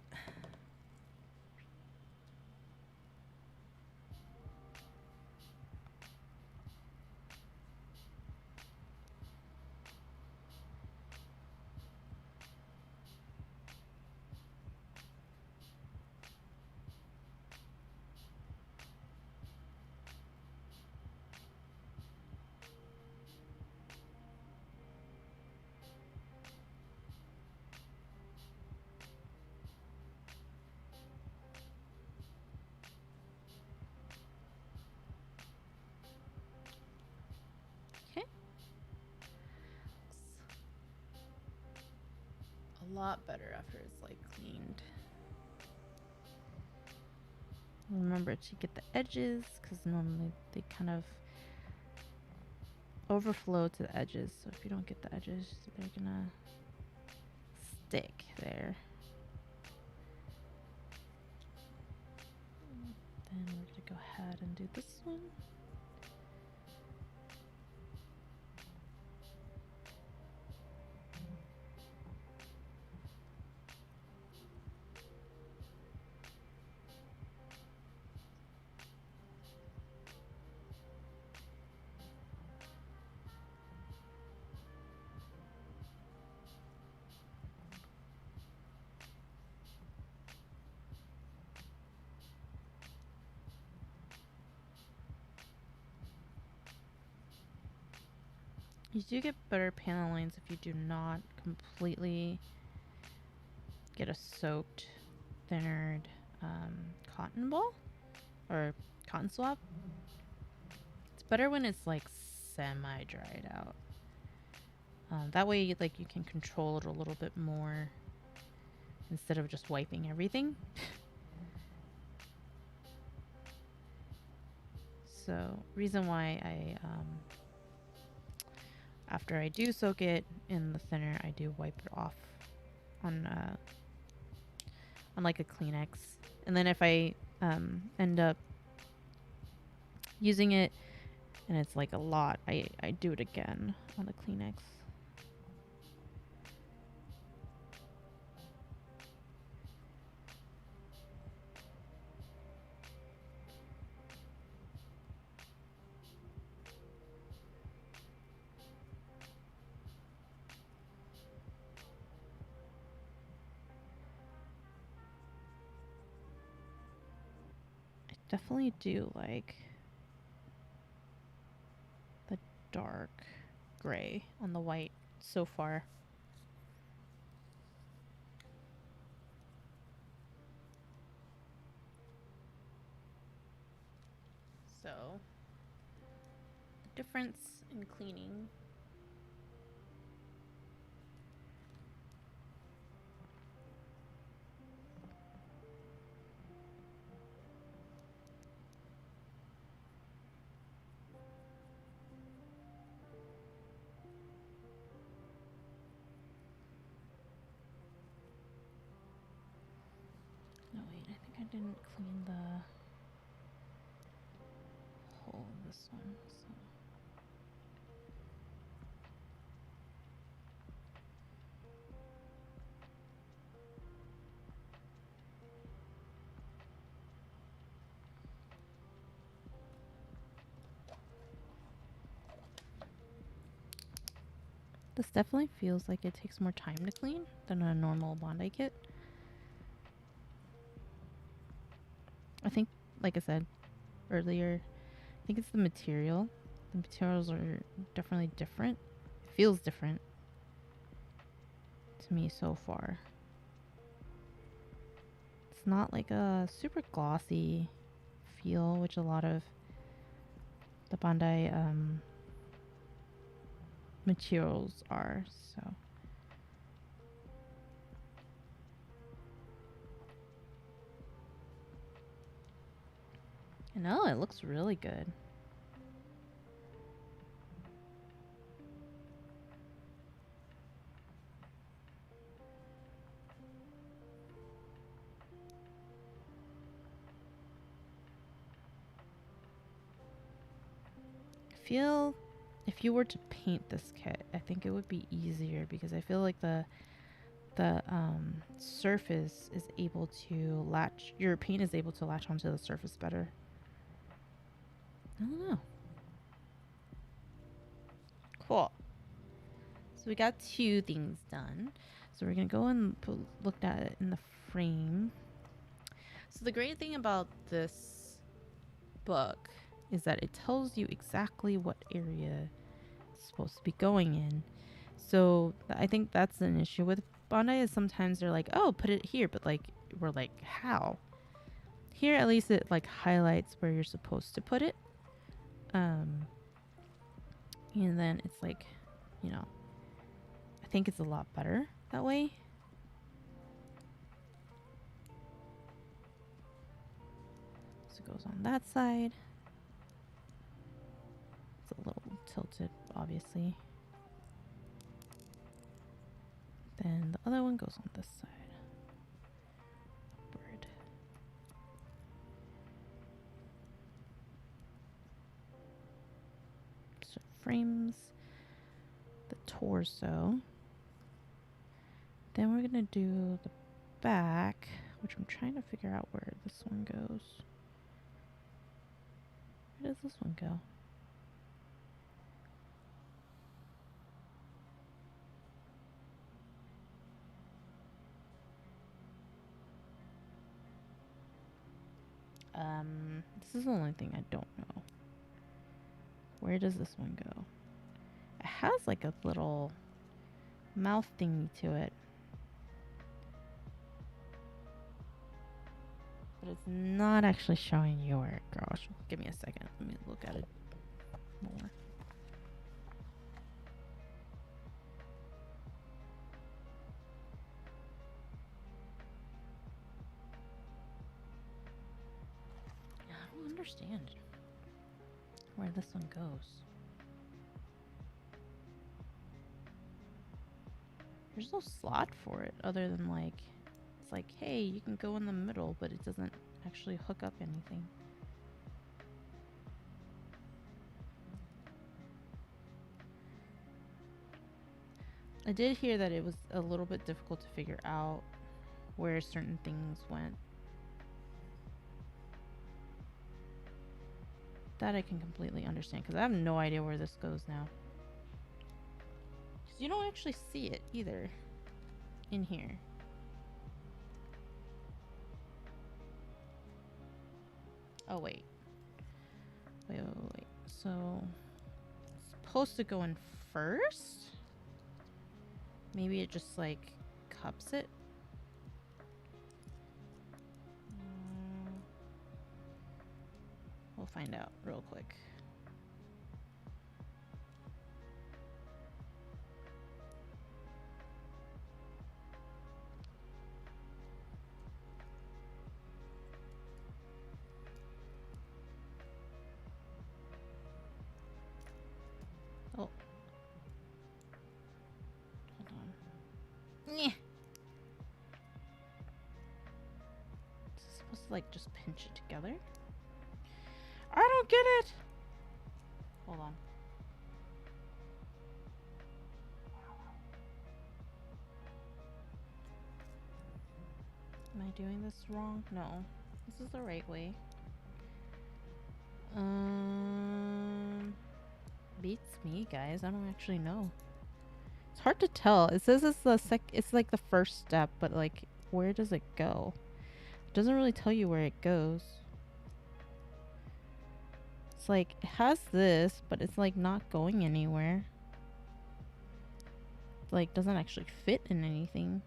A: A lot better after it's like cleaned. Remember to get the edges because normally they kind of overflow to the edges. So if you don't get the edges, they're gonna stick there. Then we're gonna go ahead and do this one. You do get better panel lines if you do not completely get a soaked, thinnered cotton ball or cotton swab. It's better when it's like semi-dried out. That way, like, you can control it a little bit more instead of just wiping everything. So, reason why I after I do soak it in the thinner, I do wipe it off on like a Kleenex. And then if I end up using it and it's like a lot, I do it again on the Kleenex. Definitely do like the dark gray on the white so far. So, the difference in cleaning. No, wait, I think I didn't clean the whole of this one. So. This definitely feels like it takes more time to clean than a normal Bondi kit. I think, like I said earlier, I think it's the material. The materials are definitely different. It feels different to me so far. It's not like a super glossy feel, which a lot of the Bondi materials are, so. I know, it looks really good. I feel if you were to paint this kit, I think it would be easier because I feel like the surface is able to latch, your paint is able to latch onto the surface better. I don't know. Cool. So we got 2 things done. So we're going to go and look at it in the frame. So the great thing about this book is that it tells you exactly what area it's supposed to be going in. So I think that's an issue with Bondi is sometimes they're like, oh, put it here. But like, we're like, how? Here, at least it like highlights where you're supposed to put it. And then it's like, you know, I think it's a lot better that way. So it goes on that side. It's a little tilted, obviously. Then the other one goes on this side. Upward. frames the torso. Then we're gonna do the back, which I'm trying to figure out where this one goes. Where does this one go? This is the only thing I don't know. Where does this one go? It has like a little mouth thingy to it. But it's not actually showing you where it goes. Give me a second. Let me look at it more. I don't understand where this one goes. There's no slot for it other than like, it's like, hey, you can go in the middle, but it doesn't actually hook up anything. I did hear that it was a little bit difficult to figure out where certain things went. That I can completely understand, because I have no idea where this goes now. Because you don't actually see it either in here. Oh, wait. Wait. So, it's supposed to go in first? Maybe it just, like, cups it? We'll find out real quick. Oh. Hold on. Yeah. Is this supposed to, like, just pinch it together? I don't get it! Hold on. Am I doing this wrong? No. This is the right way. Beats me, guys. I don't actually know. It's hard to tell. It says it's it's like the first step, but like, where does it go? It doesn't really tell you where it goes. It's like, it has this, but it's like not going anywhere. It like doesn't actually fit in anything.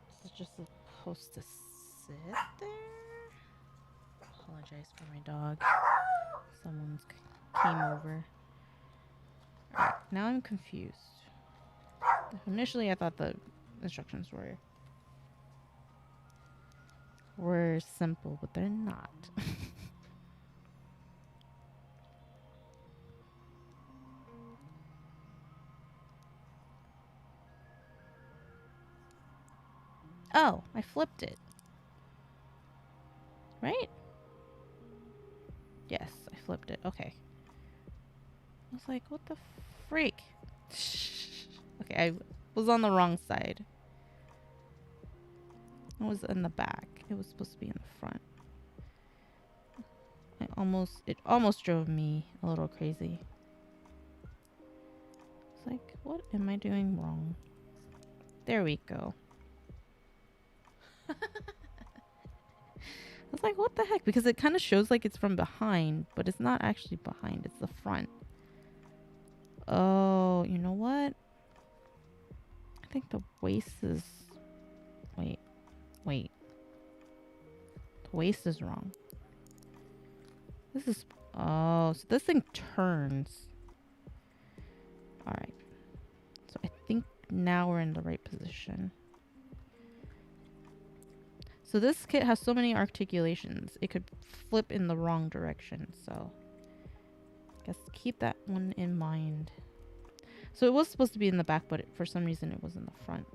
A: This is just supposed to sit there? Apologize for my dog. Someone's came over. Alright, now I'm confused. Initially I thought the instructions were simple, but they're not. Oh, I flipped it. Right? Yes, I flipped it. Okay. I was like, what the freak? Okay, I was on the wrong side. It was in the back. It was supposed to be in the front. It almost drove me a little crazy. It's like, what am I doing wrong? There we go. I was like, what the heck? Because it kind of shows like it's from behind, but it's not actually behind. It's the front. Oh, you know what? I think the waist is... Wait. The waist is wrong. This is... Oh, so this thing turns. Alright. So I think now we're in the right position. So this kit has so many articulations. It could flip in the wrong direction. So I guess keep that one in mind. So it was supposed to be in the back, but for some reason it was in the front.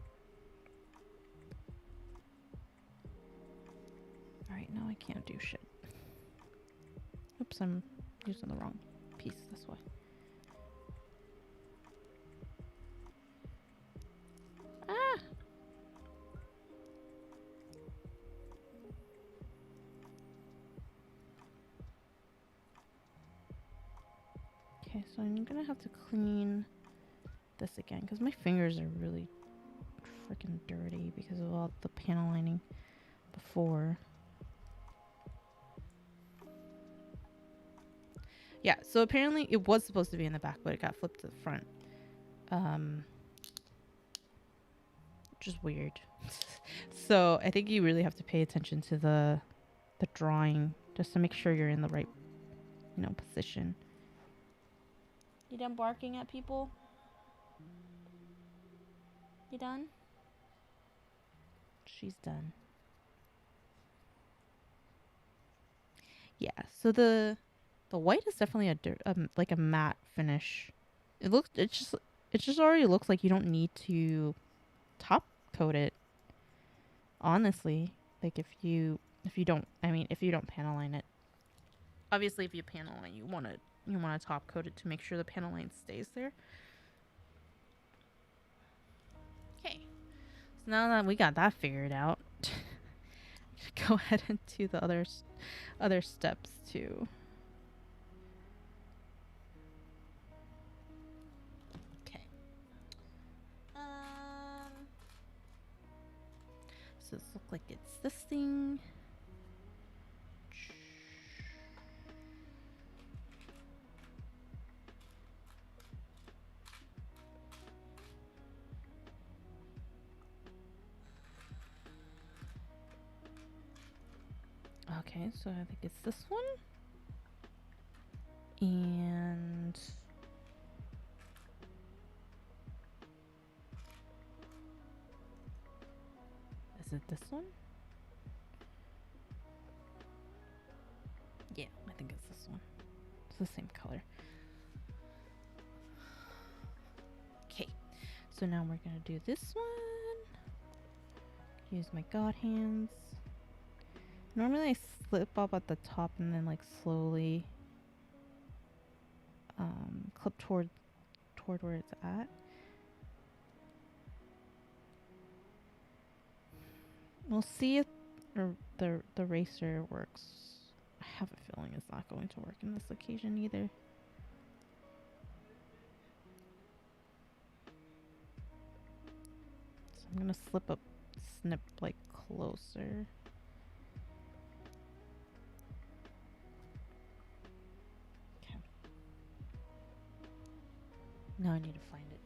A: Alright, now I can't do shit. Oops, I'm using the wrong piece, that's why. Ah! Okay, so I'm gonna have to clean this again because my fingers are really freaking dirty because of all the panel lining before. Yeah, so apparently it was supposed to be in the back, but it got flipped to the front. Which is weird. So I think you really have to pay attention to the drawing just to make sure you're in the right, position. You done barking at people? You done? She's done. Yeah, so the white is definitely like a matte finish. It just already looks like you don't need to top coat it. Honestly, like if you don't panel line it. Obviously, if you panel line, you want to top coat it to make sure the panel line stays there. Okay, so now that we got that figured out, go ahead and do the other steps too. Okay. So this looks like it's this thing. Okay, so I think it's this one. And is it this one? Yeah, I think it's this one. It's the same color. Okay, so now we're gonna do this one. Use my God hands. Normally I slip up at the top and then like slowly clip toward where it's at. We'll see if the eraser works. I have a feeling it's not going to work in this occasion either. So I'm gonna snip like closer. Okay. Now I need to find it.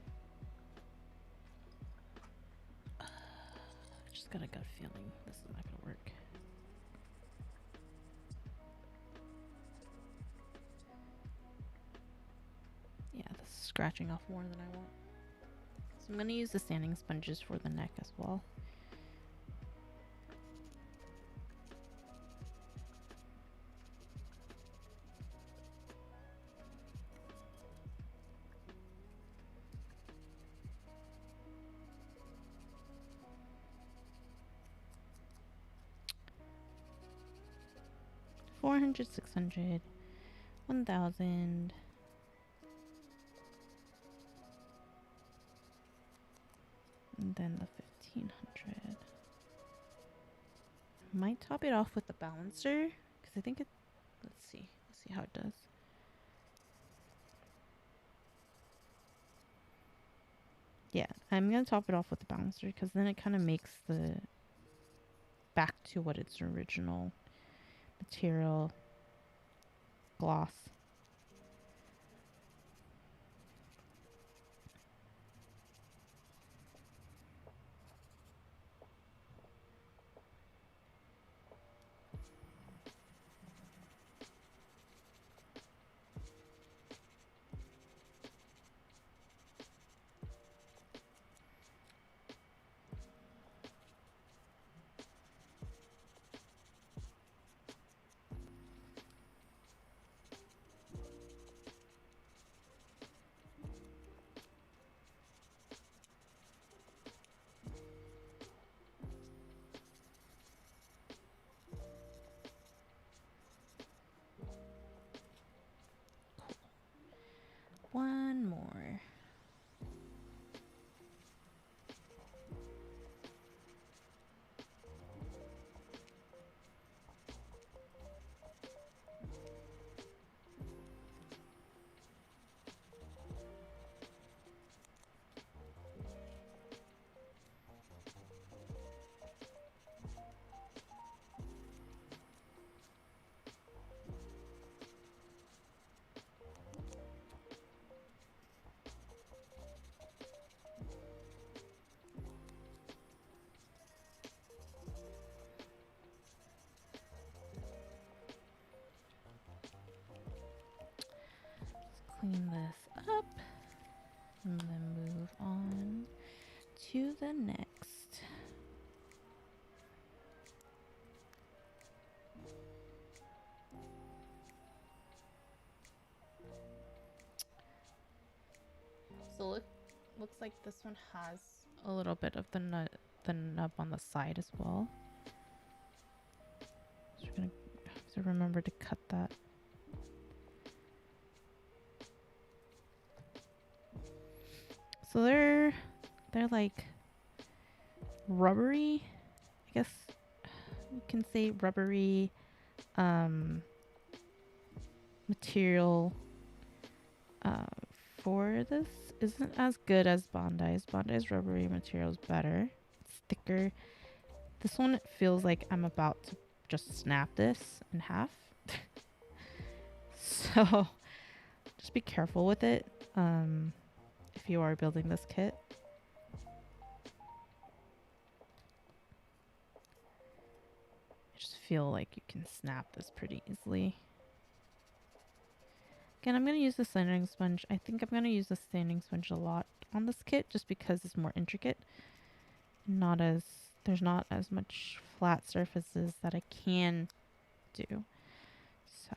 A: I just got a gut feeling this is not gonna work. Yeah, this is scratching off more than I want. So I'm gonna use the sanding sponges for the neck as well. $400, $600, $1,000. And then the $1,500. Might top it off with the balancer because I think it. Let's see how it does. Yeah, I'm gonna top it off with the balancer because then it kind of makes the back to what its original material gloss. So looks like this one has a little bit of the nub on the side as well. So we're gonna have to remember to cut that. So they're like rubbery, I guess you can say rubbery material for this. Isn't as good as Bondi's. Bondi's rubbery material is better. It's thicker. This one feels like I'm about to just snap this in half. So just be careful with it if you are building this kit. I just feel like you can snap this pretty easily. Again, I'm going to use the sanding sponge. I think I'm going to use the sanding sponge a lot on this kit just because it's more intricate. There's not as much flat surfaces that I can do. So.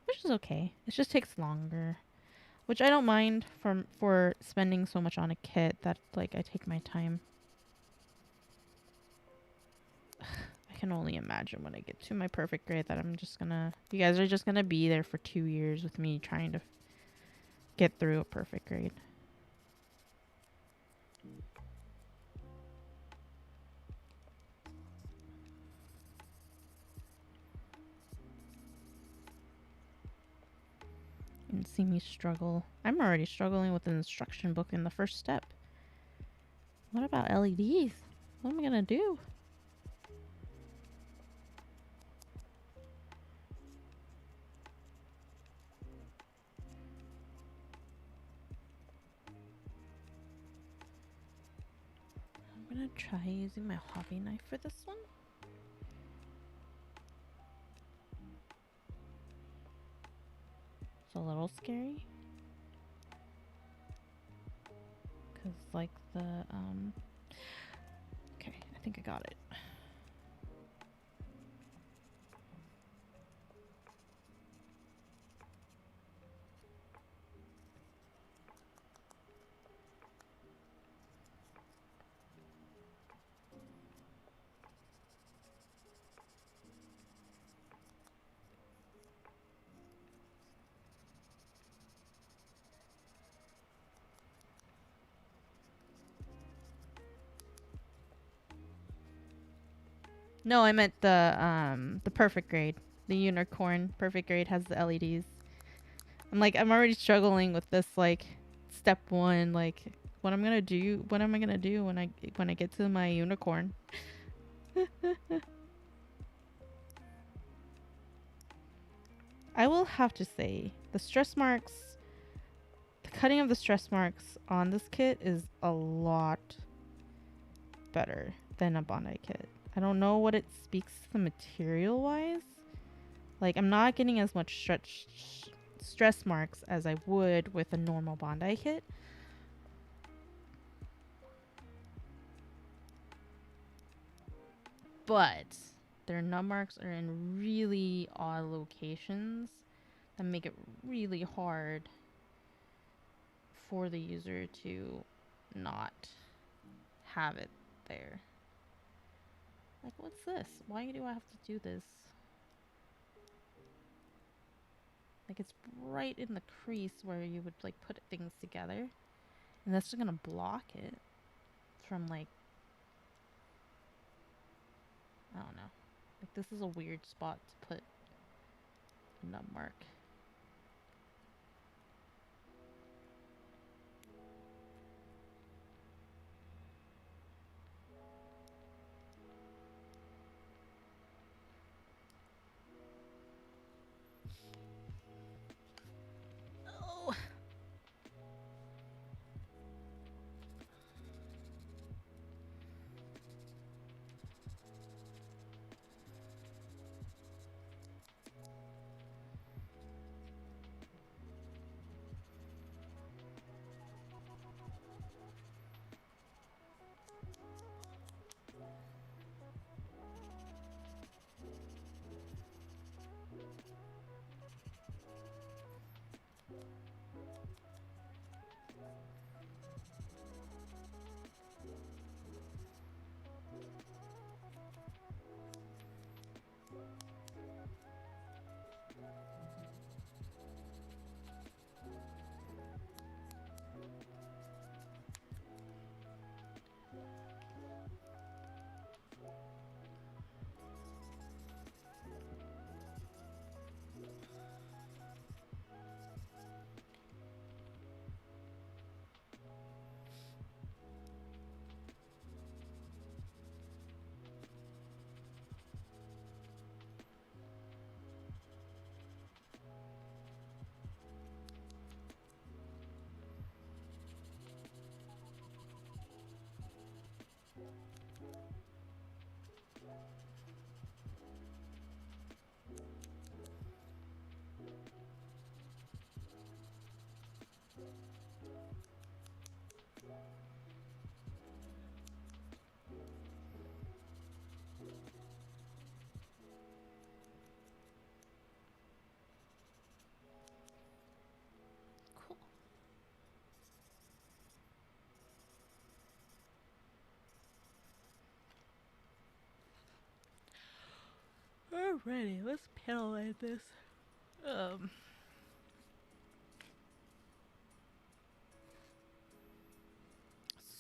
A: Which is okay. It just takes longer. Which I don't mind for spending so much on a kit that like I take my time. I can only imagine when I get to my perfect grade that you guys are just gonna be there for 2 years with me trying to get through a perfect grade. And see me struggle. I'm already struggling with the instruction book in the first step. What about LEDs? What am I gonna do? I'm gonna try using my hobby knife for this one. It's a little scary. Cause like the, okay, I think I got it. No, I meant the perfect grade. The unicorn perfect grade has the LEDs. I'm already struggling with this like step 1, like what am I gonna do when I get to my unicorn? I will have to say the cutting of the stress marks on this kit is a lot better than a Bondi kit. I don't know what it speaks to the material wise. Like I'm not getting as much stress marks as I would with a normal Bondi kit. But their nub marks are in really odd locations that make it really hard for the user to not have it there. Like, what's this? Why do I have to do this? Like, it's right in the crease where you would, like, put things together. And that's just gonna block it from, like, I don't know. Like, this is a weird spot to put a nub mark. Oh! Alrighty, let's panelize this.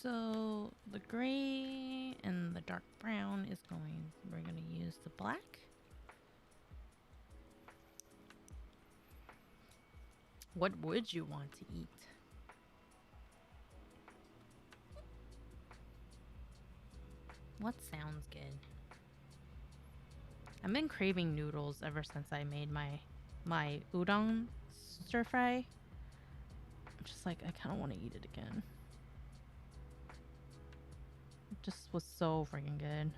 A: So the gray and the dark brown is going, we're going to use the black. What would you want to eat? What sounds good? I've been craving noodles ever since I made my udon stir fry. I'm just like, I kind of want to eat it again. It just was so freaking good.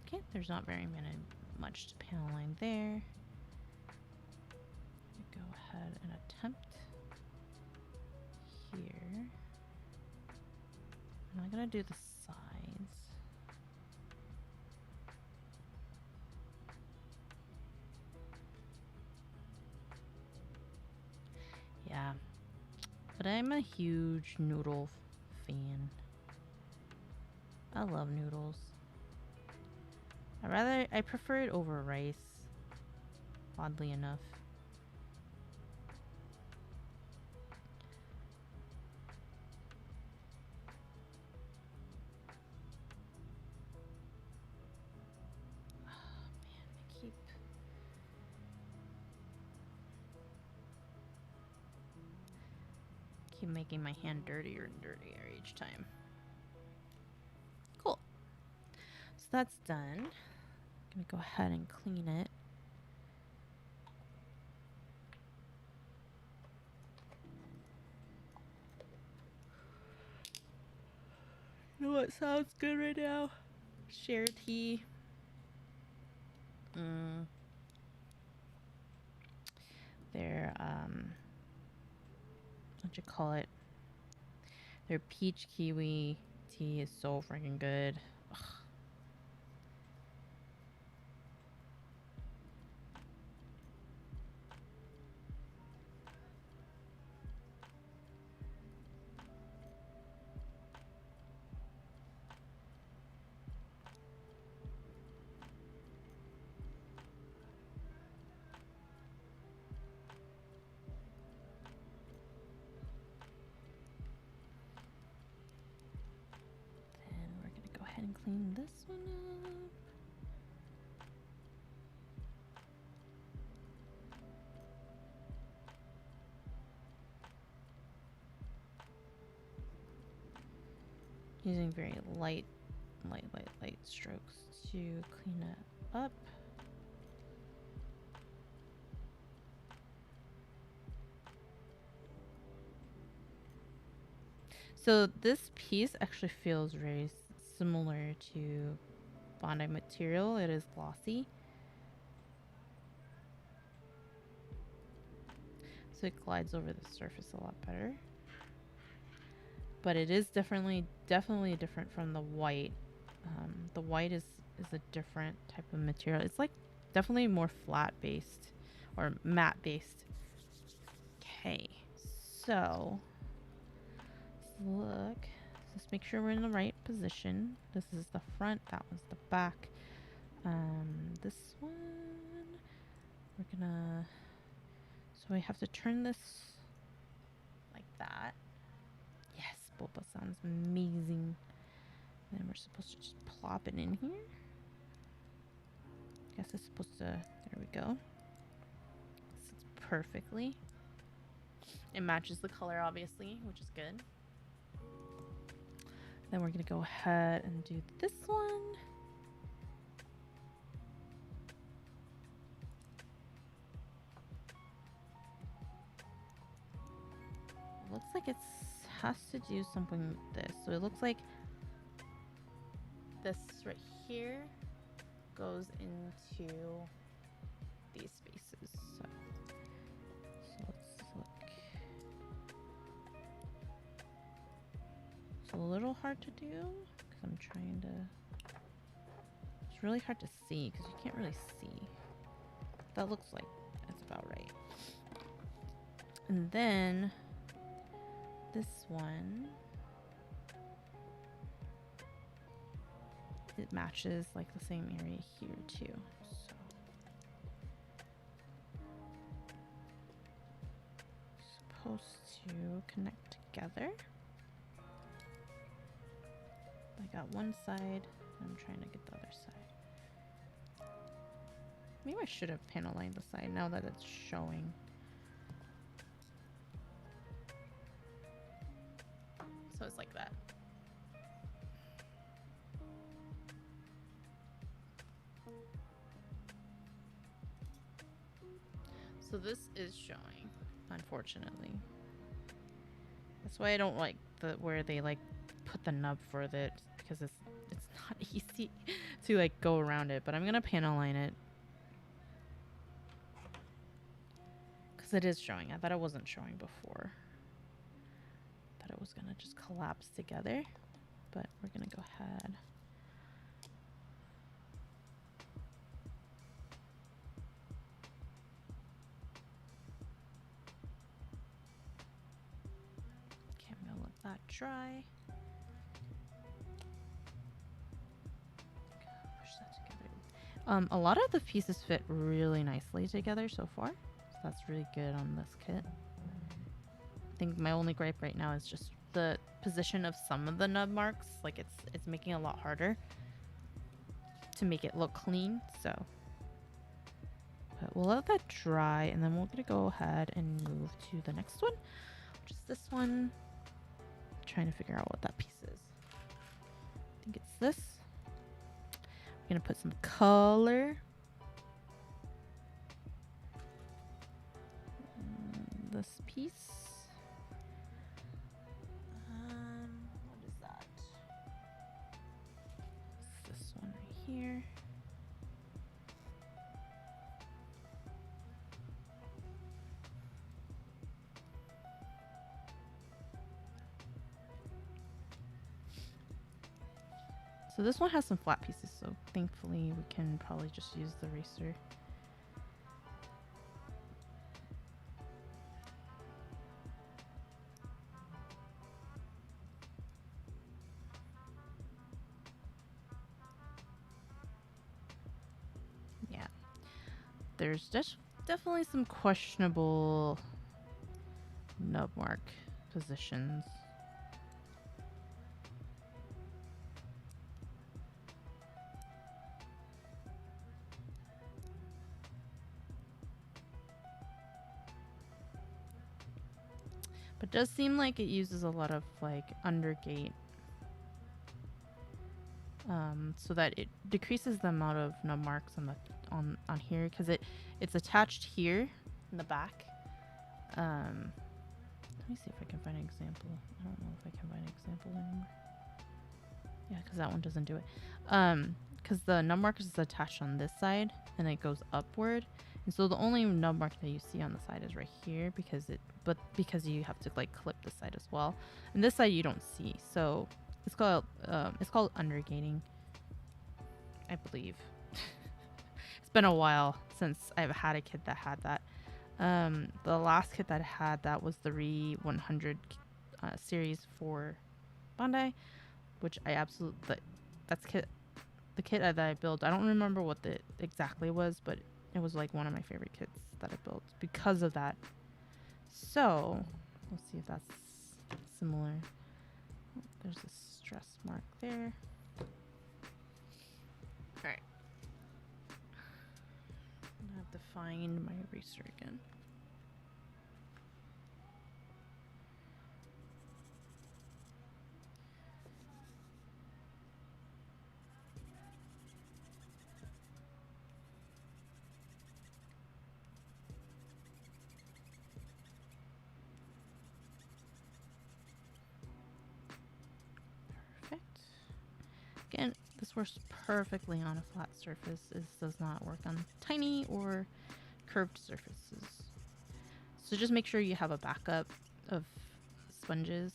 A: Okay, there's not very much to panel line there. Go ahead and attempt here. I'm not gonna do the sides. Yeah, but I'm a huge noodle fan. I love noodles. I prefer it over rice, oddly enough. Oh man, I keep making my hand dirtier and dirtier each time. Cool. So that's done. I'm gonna go ahead and clean it. You know what sounds good right now? Share tea. Their what you call it? Their peach kiwi tea is so freaking good. Ugh. And clean this one up. Using very light strokes to clean it up. So this piece actually feels very similar to Bondi material. It is glossy. So it glides over the surface a lot better. But it is definitely different from the white. The white is a different type of material. It's like definitely more flat based or matte based. Okay, so let's look. Just make sure we're in the right position. This is the front, that one's the back. This one, we're gonna, so I have to turn this like that. Yes, boba sounds amazing. Then we're supposed to just plop it in here. Guess it's supposed to, there we go. Sits perfectly. It matches the color, obviously, which is good. Then we're gonna go ahead and do this one. Looks like it has to do something with this. So it looks like this right here goes into these spaces. So let's look. It's a little hard to do because I'm trying to. It's really hard to see because you can't really see. That looks like it's about right. And then this one, it matches like the same area here too. So supposed to connect together. I got one side, I'm trying to get the other side. Maybe I should have panel lined the side now that it's showing. So it's like that. So this is showing, unfortunately. That's why I don't like where they like put the nub for it, because it's not easy to like go around it. But I'm gonna panel line it because it is showing. I thought it wasn't showing before. I thought it was gonna just collapse together, but we're gonna go ahead. Okay, I'm gonna let that dry. Push that together. A lot of the pieces fit really nicely together so far, so that's really good on this kit. I think my only gripe right now is just the position of some of the nub marks. Like it's making it a lot harder to make it look clean. So, but we'll let that dry, and then we're gonna go ahead and move to the next one, which is this one. I'm trying to figure out what that piece is. I think it's this. We're gonna put some color. This piece. What is that? It's this one right here. So this one has some flat pieces, so thankfully we can probably just use the eraser. Yeah. There's definitely some questionable nub mark positions. But it does seem like it uses a lot of like undergate, so that it decreases the amount of nub marks on the on here, because it's attached here in the back. Let me see if I can find an example. I don't know if I can find an example anymore. Yeah, because that one doesn't do it. Because the nub mark is attached on this side and it goes upward, and so the only nub mark that you see on the side is right here, because you have to like clip the side as well, and this side you don't see. So it's called undergating, I believe. It's been a while since I've had a kit that had that. The last kit that I had, that was the Re 100 series for Bandai, which I absolutely, that's the kit that I built. I don't remember what the exactly was, but it was like one of my favorite kits that I built because of that. So let's see if that's similar. Oh, there's a stress mark there. All right. I have to find my eraser again. Perfect. Again, this works perfectly on a flat surface. This does not work on tiny or curved surfaces. So just make sure you have a backup of sponges.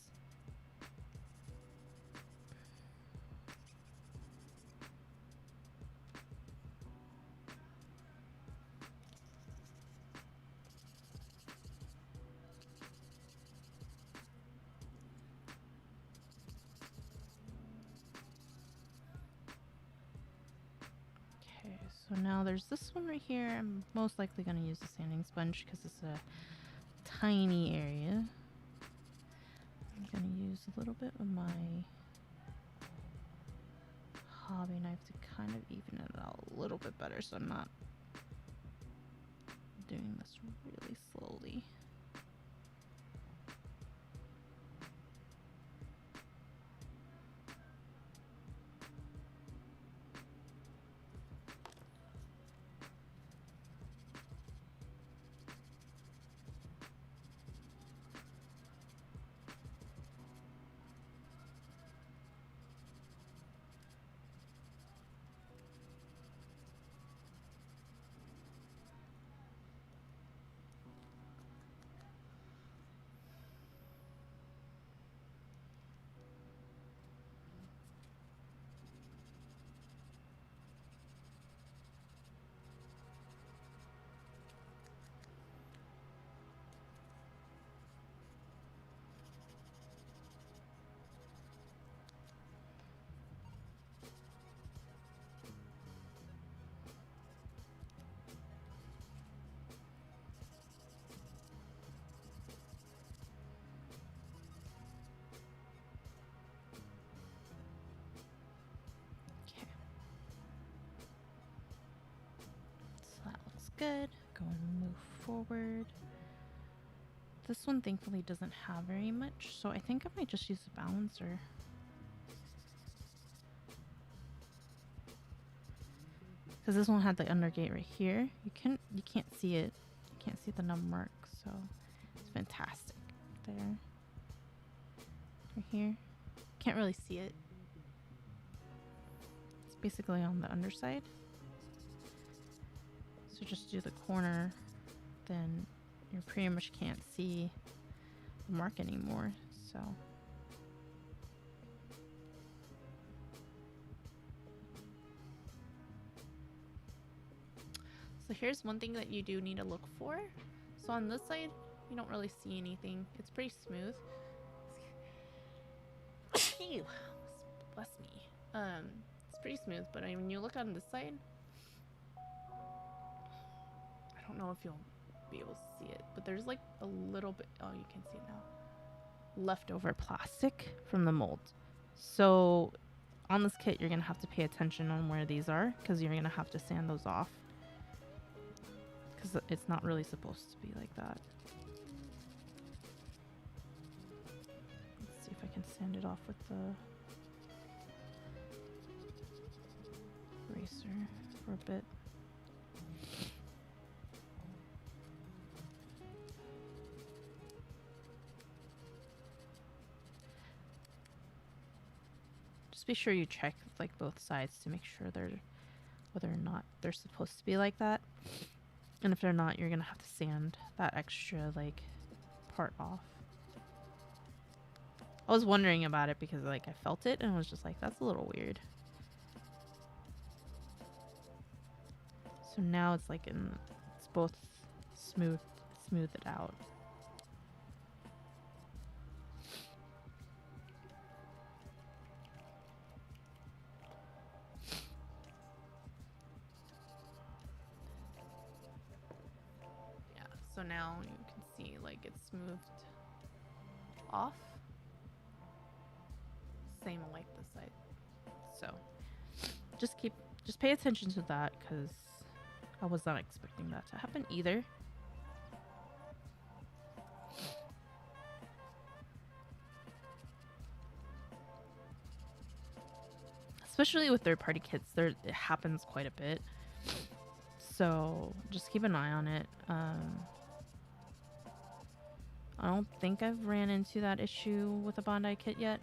A: So now there's this one right here. I'm most likely going to use the sanding sponge because it's a tiny area. I'm going to use a little bit of my hobby knife to kind of even it out a little bit better so I'm not doing this really slowly. Good. Go and move forward. This one thankfully doesn't have very much, so I think I might just use a balancer. Because this one had the undergate right here. You can't see it. You can't see the nub mark, so it's fantastic. There. Right here. Can't really see it. It's basically on the underside. So just do the corner, then you pretty much can't see the mark anymore. So here's one thing that you do need to look for. So on this side, you don't really see anything. It's pretty smooth. Bless me. It's pretty smooth, but when you look on this side, I don't know if you'll be able to see it, but there's like a little bit, oh, you can see it now, leftover plastic from the mold. So on this kit, you're going to have to pay attention on where these are because you're going to have to sand those off because it's not really supposed to be like that. Let's see if I can sand it off with the eraser for a bit. Be sure you check like both sides to make sure they're whether or not they're supposed to be like that, and if they're not, you're gonna have to sand that extra like part off. I was wondering about it because like I felt it and I was just like, that's a little weird. So now it's like it's both smooth it out. So now you can see like it's smoothed off. Same like this side. So just pay attention to that because I was not expecting that to happen either. Especially with third-party kits, it happens quite a bit. So just keep an eye on it. I don't think I've ran into that issue with a Bondi kit yet.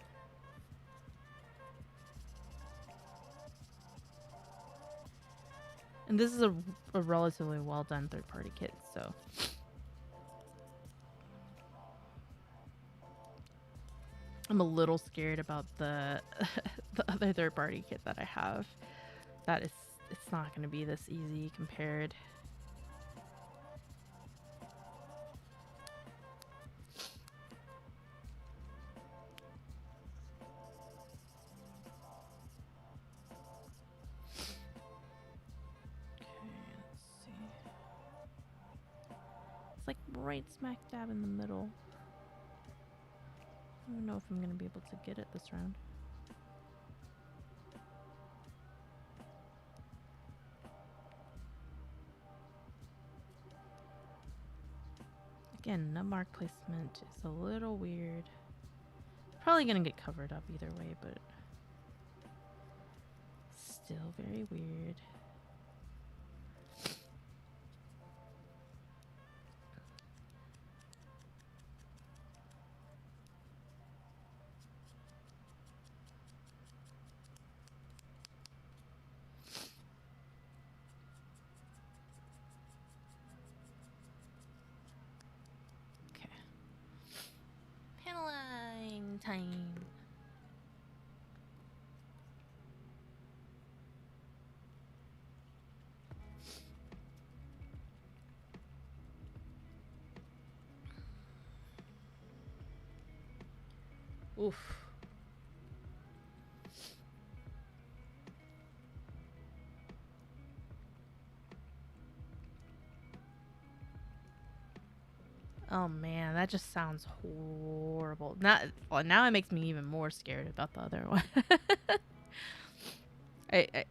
A: And this is a relatively well done third-party kit, so. I'm a little scared about the the other third-party kit that I have. It's not going to be this easy compared. right smack dab in the middle. I don't know if I'm gonna be able to get it this round. Again, nut mark placement is a little weird. Probably gonna get covered up either way, but still very weird. Okay. Paneling time. Oof. Oh man, that just sounds horrible. Now it makes me even more scared about the other one.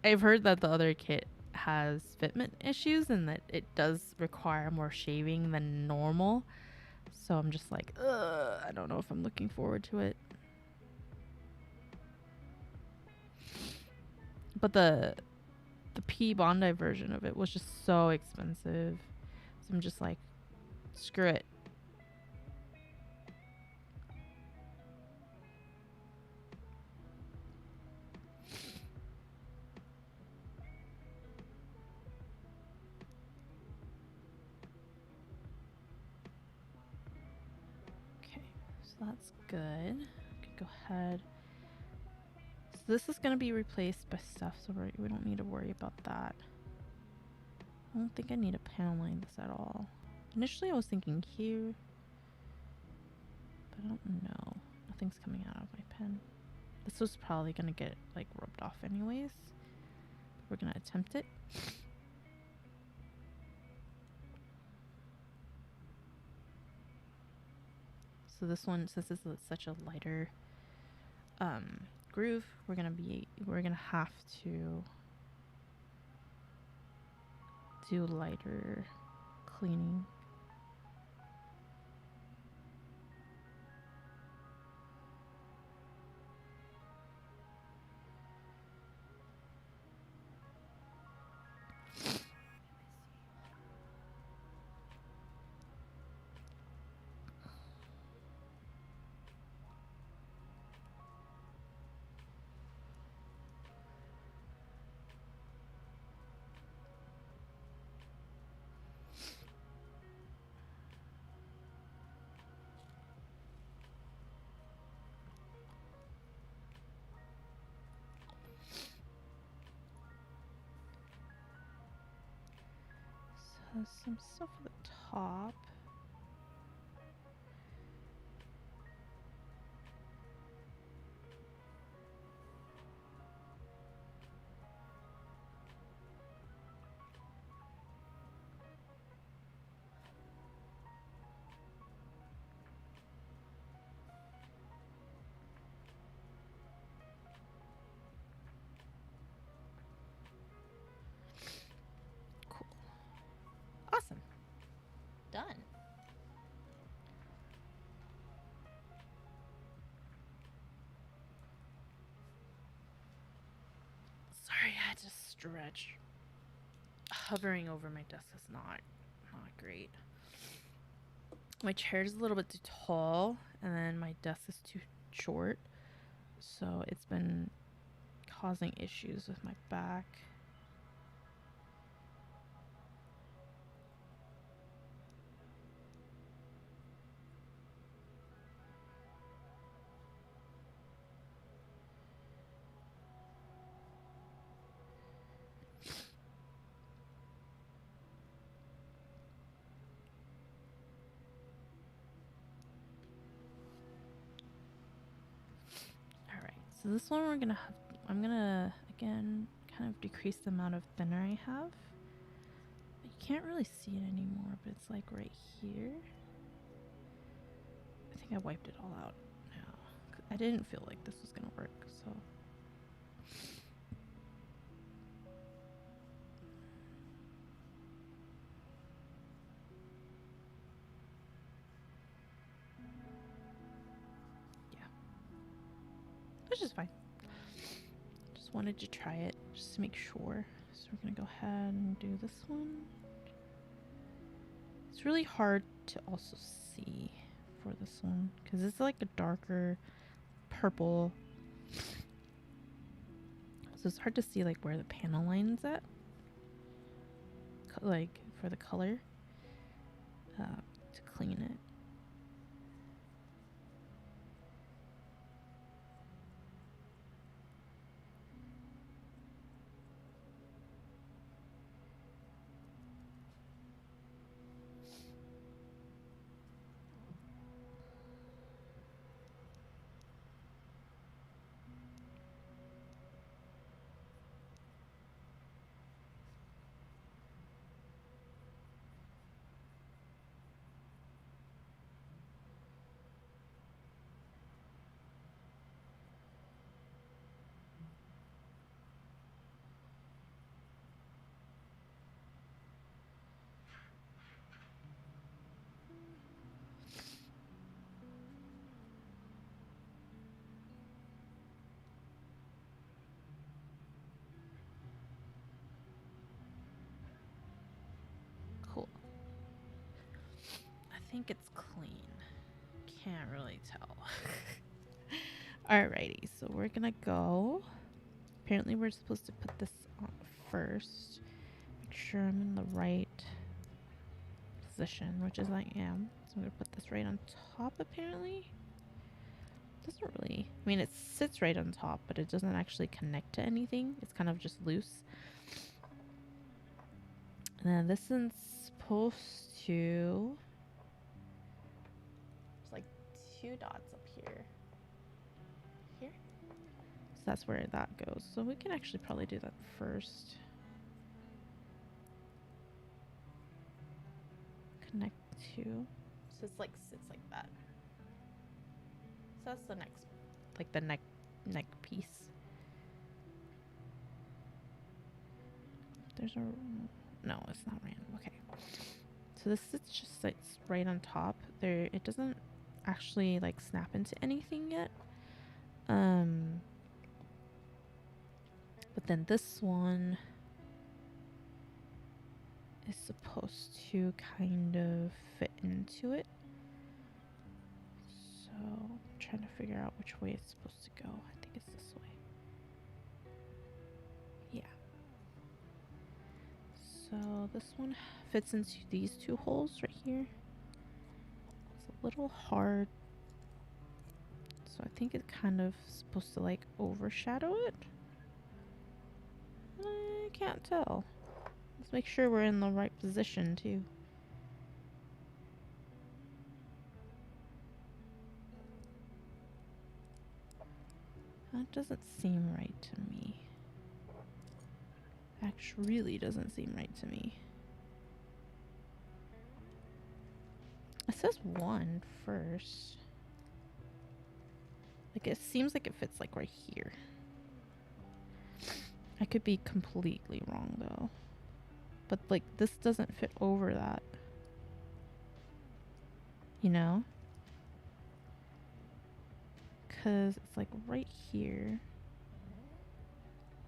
A: I've heard that the other kit has fitment issues and that it does require more shaving than normal. So I'm just like, ugh, I don't know if I'm looking forward to it. But the P Bondi version of it was just so expensive. So I'm just like, screw it. Okay, so that's good. I could go ahead. So this is going to be replaced by stuff, so we don't need to worry about that. I don't think I need to panel line this at all. Initially I was thinking here, but I don't know. Nothing's coming out of my pen. This was probably going to get like rubbed off anyways. We're going to attempt it. So this one, since this is such a lighter groove, we're gonna have to do lighter cleaning. So some stuff at the top. Cool. Awesome. Done. Sorry, I had to stretch. Hovering over my desk is not great. My chair is a little bit too tall, and then my desk is too short, so it's been causing issues with my back. So this one I'm gonna again kind of decrease the amount of thinner I have. You can't really see it anymore, but it's like right here. I think I wiped it all out now. I didn't feel like this was gonna work, so. Yeah. Which is fine. Just wanted to try it just to make sure. So we're gonna go ahead and do this one. It's really hard to also see for this one because it's like a darker purple, so it's hard to see like where the panel line's at, like for the color, to clean it. Cool. I think it's clean. Can't really tell. Alrighty, so we're gonna go. Apparently we're supposed to put this on first. Make sure I'm in the right position, which is I am. So I'm gonna put this right on top apparently. Doesn't really, I mean it sits right on top, but it doesn't actually connect to anything. It's kind of just loose. And then this is supposed to, there's like 2 dots up here. Here? So that's where that goes. So we can actually probably do that first. Connect to. So it's like sits like that. So that's the next, like the neck piece. There's a, no, it's not random. Okay. So this is just sits right on top. There, it doesn't actually like snap into anything yet. But then this one is supposed to kind of fit into it. So I'm trying to figure out which way it's supposed to go. I think it's this way. Yeah. So this one fits into these 2 holes right here. It's a little hard. So I think it's kind of supposed to like overshadow it. I can't tell. Let's make sure we're in the right position too. That doesn't seem right to me. Actually, really doesn't seem right to me. It says 1 first. Like it seems like it fits like right here. I could be completely wrong though. But like this doesn't fit over that. You know? Because it's like right here.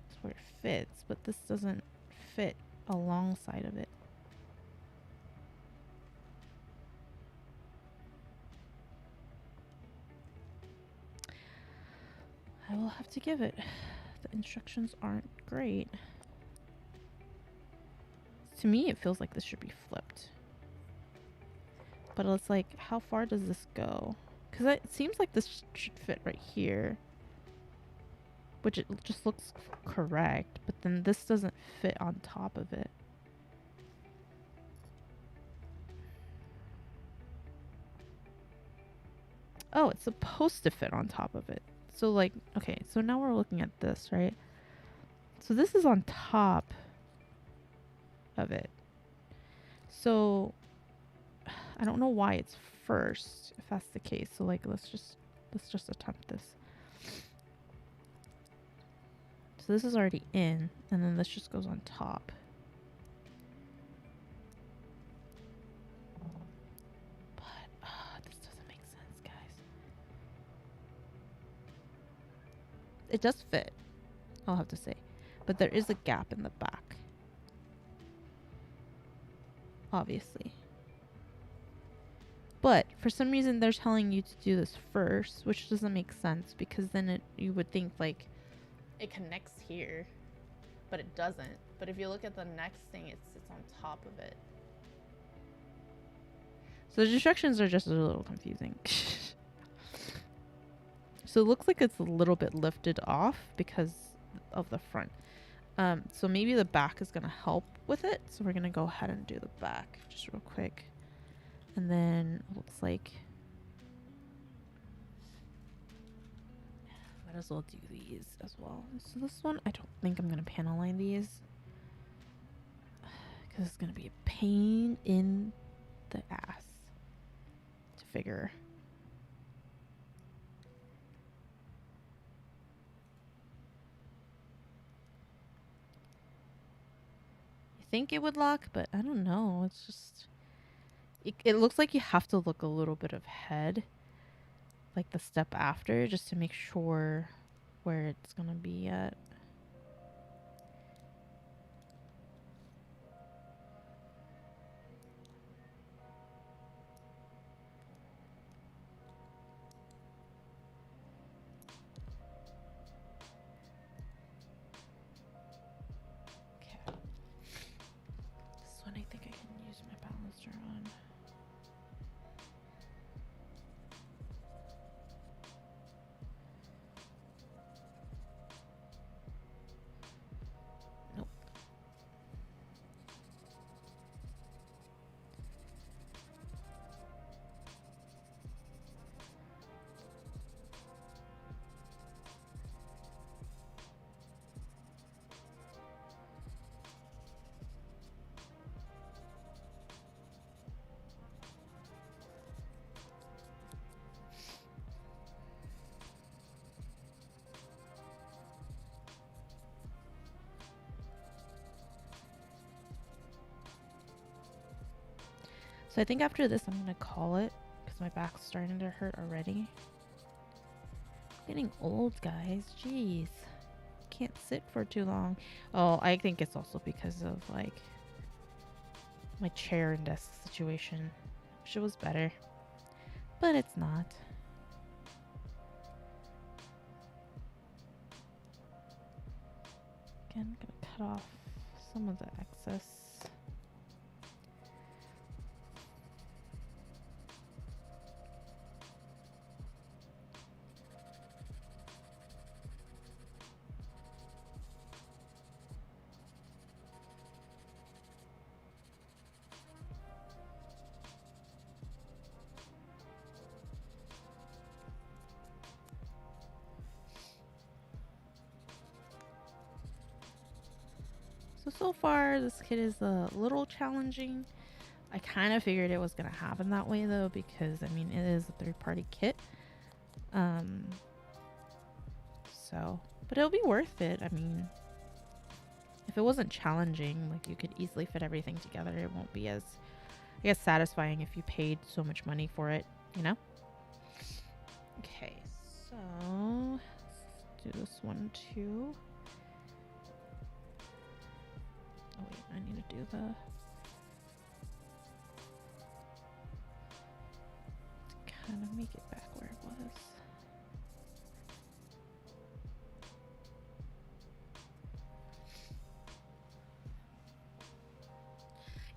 A: That's where it fits, but this doesn't fit alongside of it. I will have to give it. The instructions aren't great. To me, it feels like this should be flipped. But it's like, how far does this go? Because it seems like this should fit right here. Which it just looks correct. But then this doesn't fit on top of it. Oh, it's supposed to fit on top of it. So like, okay, so now we're looking at this, right? So this is on top of it.
B: So I don't know why it's first, if that's the case. So like let's just attempt this. So this is already in, and then this just goes on top. But this doesn't make sense, guys. It does fit, I'll have to say. But there is a gap in the back. Obviously. But for some reason they're telling you to do this first, which doesn't make sense because then you would think like it connects here, but it doesn't. But if you look at the next thing, it sits on top of it. So the instructions are just a little confusing. So it looks like it's a little bit lifted off because of the front. So maybe the back is going to help with it. So we're going to go ahead and do the back just real quick. And then it looks like might as well do these as well. So this one, I don't think I'm going to panel line these because it's going to be a pain in the ass to figure. You think it would lock, but I don't know. It's just, it looks like you have to look a little bit ahead, like the step after, just to make sure where it's going to be at. This one I think I can use my balancer on. Nope. So I think after this, I'm going to call it because my back's starting to hurt already. Getting old, guys. Jeez. Can't sit for too long. Oh, I think it's also because of like my chair and desk situation. Wish it was better, but it's not. Again, I'm gonna cut off some of the excess. So far, this kit is a little challenging. I kind of figured it was going to happen that way, though, because, I mean, it is a third-party kit. But it'll be worth it. I mean, if it wasn't challenging, like, you could easily fit everything together. It won't be as, I guess, satisfying if you paid so much money for it, you know? Okay, so let's do this one, too. Oh wait, I need to do the kind of make it back where it was.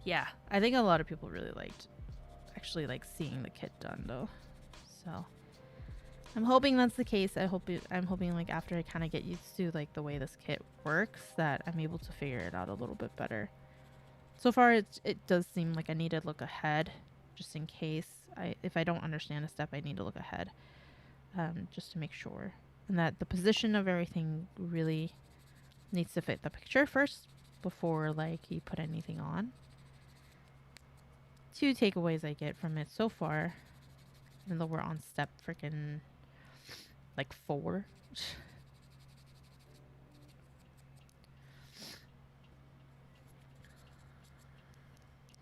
B: Yeah, I think a lot of people really liked actually like seeing the kit done though. So I'm hoping that's the case. I'm hoping like after I kind of get used to like the way this kit works that I'm able to figure it out a little bit better. So far it does seem like I need to look ahead just in case if I don't understand a step I need to look ahead just to make sure, and that the position of everything really needs to fit the picture first before like you put anything on. two takeaways I get from it so far, even though we're on step freaking like 4.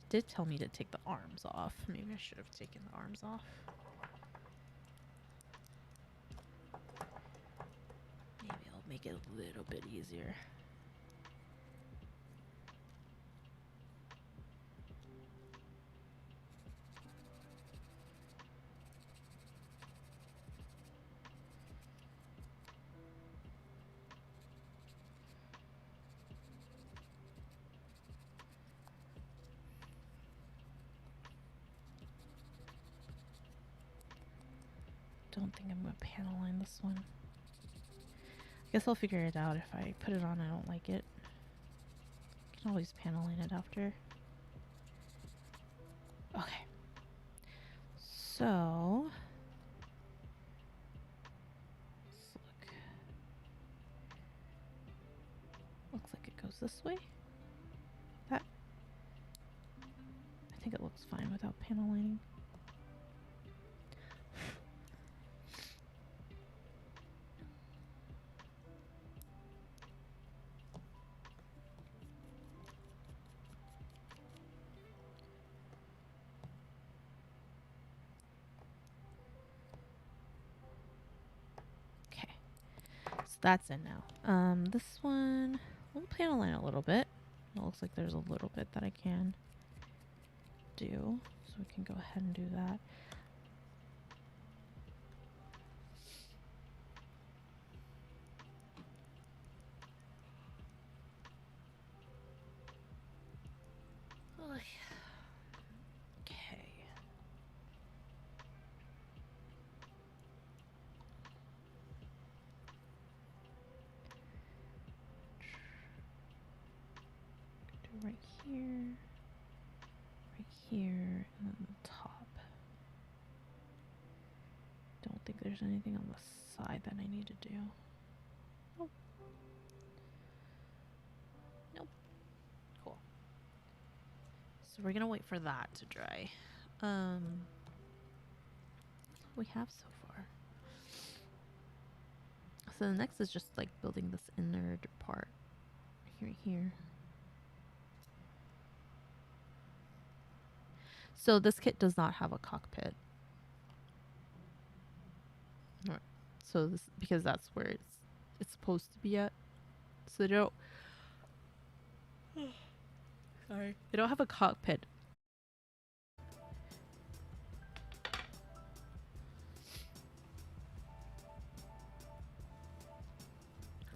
B: Did tell me to take the arms off. Maybe I should have taken the arms off. Maybe I'll make it a little bit easier. Don't think I'm going to panel line this one. I guess I'll figure it out if I put it on I don't like it. I can always panel line it after. Okay. So let's look. Looks like it goes this way. That I think it looks fine without panel lining. Okay. So that's in now. This one we'll panel line a little bit. It looks like there's a little bit that I can do. So we can go ahead and do that. Okay. Do right here, and then the top. Don't think there's anything on the side that I need to do. Nope. Nope. Cool. So we're gonna wait for that to dry. We have so far. So the next is just like building this inner part here. So this kit does not have a cockpit. Right. So this because that's where it's supposed to be at. So they don't sorry. They don't have a cockpit.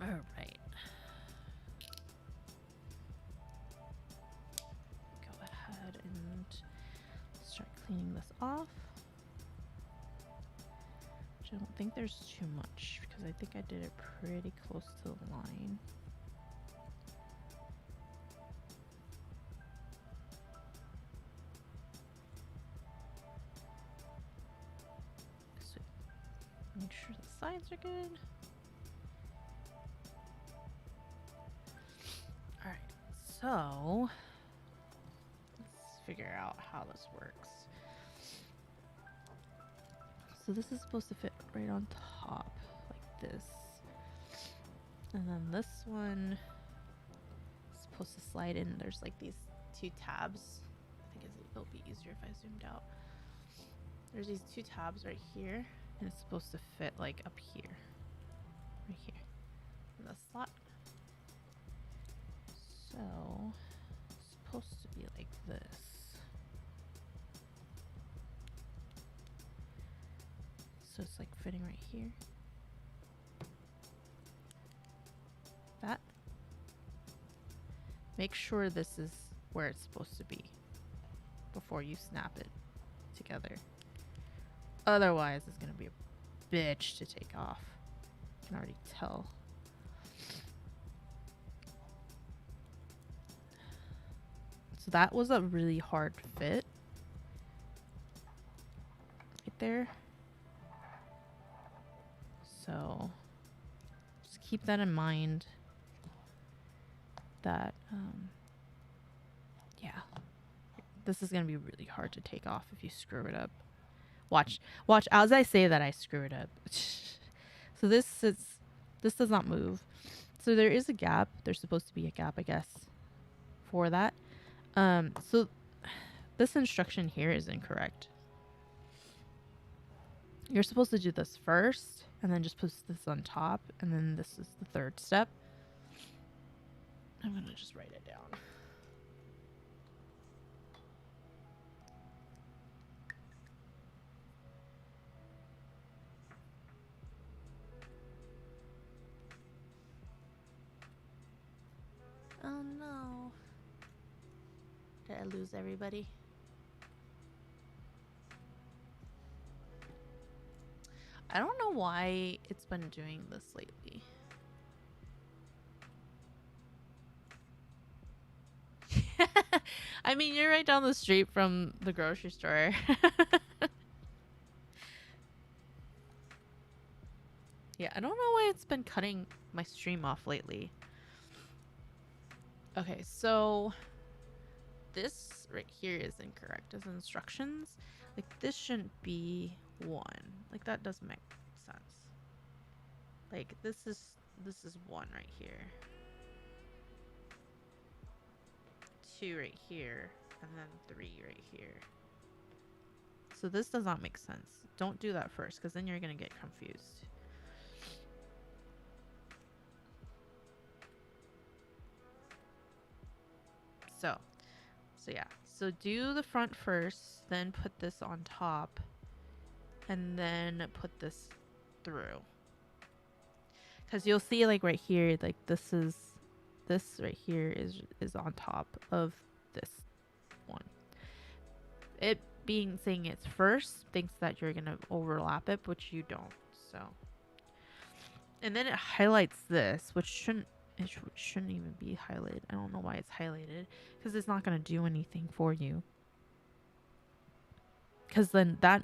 B: All right. Go ahead and start cleaning this off. Which I don't think there's too much because I think I did it pretty close to the line. So make sure the sides are good. Alright, so let's figure out how this works. So this is supposed to fit right on top, like this. And then this one is supposed to slide in. There's like these 2 tabs. I think it'll be easier if I zoomed out. There's these 2 tabs right here, and it's supposed to fit like up here. Right here. In the slot. So, it's supposed to be like this. So it's like fitting right here. That. Make sure this is where it's supposed to be before you snap it together. Otherwise, it's going to be a bitch to take off. I can already tell. So that was a really hard fit. Right there. So just keep that in mind that, yeah, This is going to be really hard to take off if you screw it up. Watch as I say that I screw it up. So this does not move. So there is a gap. There's supposed to be a gap, I guess, for that. So this instruction here is incorrect. You're supposed to do this first and then just put this on top, and then this is the third step. I'm going to just write it down.
A: Oh no. Did I lose everybody? I don't know why it's been doing this lately. I mean, you're right down the street from the grocery store. Yeah, I don't know why it's been cutting my stream off lately. Okay, so this right here is incorrect as instructions. Like, this shouldn't be 1. Like, that doesn't make sense. Like, this is 1 right here. 2 right here, and then 3 right here. So this does not make sense. Don't do that first, because then you're gonna get confused. So yeah. So do the front first, then put this on top, and then put this through. Because you'll see, like, right here, like, this right here is on top of this one. It being saying it's first thinks that you're gonna overlap it, which you don't. So, and then it highlights this, which shouldn't even be highlighted. I don't know why it's highlighted, because it's not gonna do anything for you. Because then that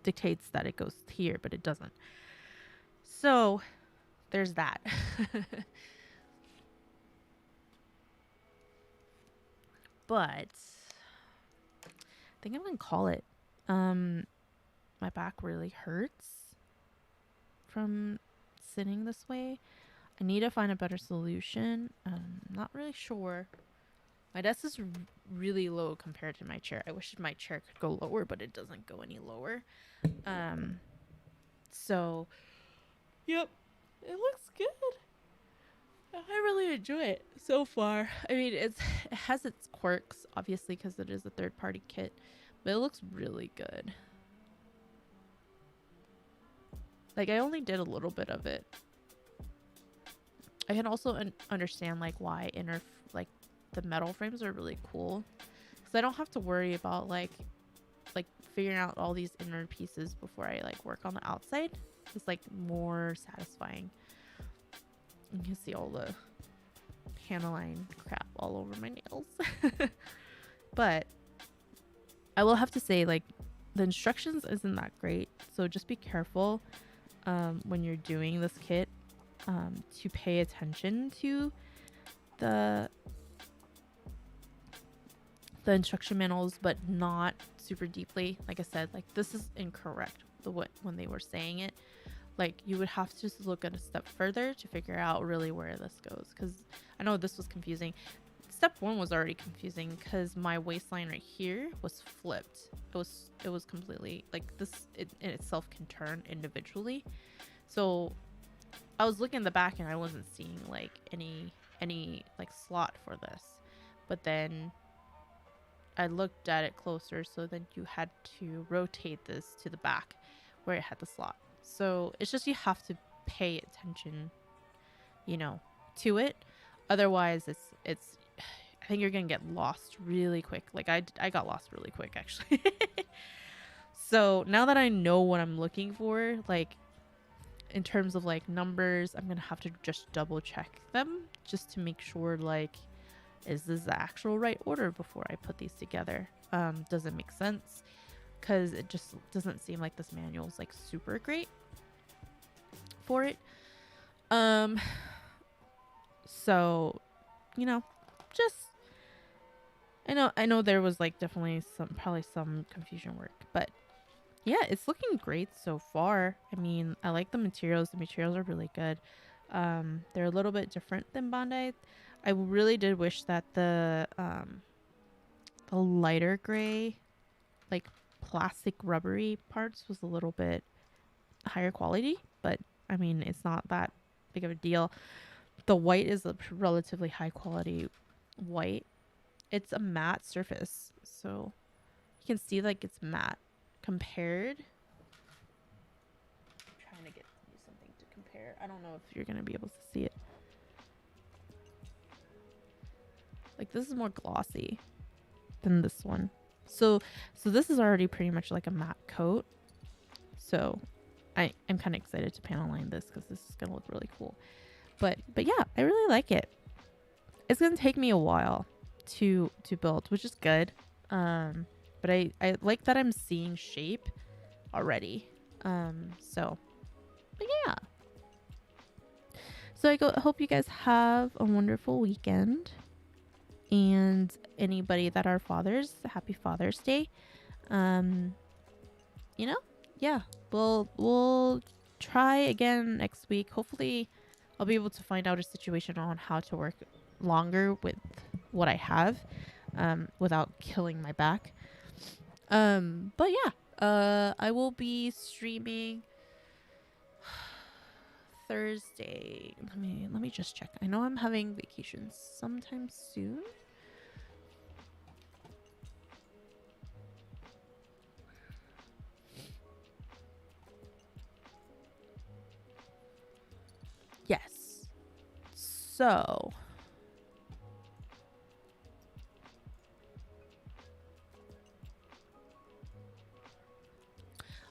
A: dictates that it goes here, but it doesn't. So there's that. But I think I'm gonna call it. My back really hurts from sitting this way. I need to find a better solution. Not really sure. My desk is really low compared to my chair. I wish my chair could go lower, but it doesn't go any lower. So, yep, it looks good. I really enjoy it so far. I mean, it has its quirks, obviously, because it is a third-party kit, but it looks really good. Like, I only did a little bit of it. I can also understand, like, why the metal frames are really cool, because I don't have to worry about like figuring out all these inner pieces before I like work on the outside. It's like more satisfying. You can see all the Panaline crap all over my nails. But I will have to say, like, the instructions isn't that great, so just be careful when you're doing this kit to pay attention to the instruction manuals, but not super deeply. Like I said, like, this is incorrect when they were saying it. Like, you would have to just look at a step further to figure out really where this goes, because I know this was confusing. Step 1 was already confusing because my waistline right here was flipped. It was completely like this. It in itself can turn individually. So I was looking in the back and I wasn't seeing like any like slot for this, but then I looked at it closer, so then you had to rotate this to the back where it had the slot. So it's just, you have to pay attention, you know, to it. Otherwise, it's I think you're gonna get lost really quick. Like, I got lost really quick, actually. So now that I know what I'm looking for, like, in terms of like numbers, I'm gonna have to just double check them just to make sure, like, is this the actual right order before I put these together? Does it make sense? Because it just doesn't seem like this manual is like super great for it. So, you know, just
B: I know there was like definitely probably some confusion work, but yeah, it's looking great so far. I mean, I like the materials. The materials are really good. They're a little bit different than Bandai. I really did wish that the lighter gray, like plastic rubbery parts was a little bit higher quality, but I mean, it's not that big of a deal. The white is a relatively high quality white. It's a matte surface, so you can see like it's matte compared. I'm trying to get you something to compare. I don't know if you're gonna be able to see it. Like this is more glossy than this one. So this is already pretty much like a matte coat. So I'm kind of excited to panel line this because this is gonna look really cool. But yeah, I really like it. It's gonna take me a while to build, which is good. But I like that I'm seeing shape already. So but yeah. So I hope you guys have a wonderful weekend. And anybody that are fathers, happy Father's Day. You know, yeah, we'll try again next week. Hopefully, I'll be able to find out a situation on how to work longer with what I have, without killing my back. But yeah, I will be streaming Thursday. Let me just check. I know I'm having vacations sometime soon. Yes. So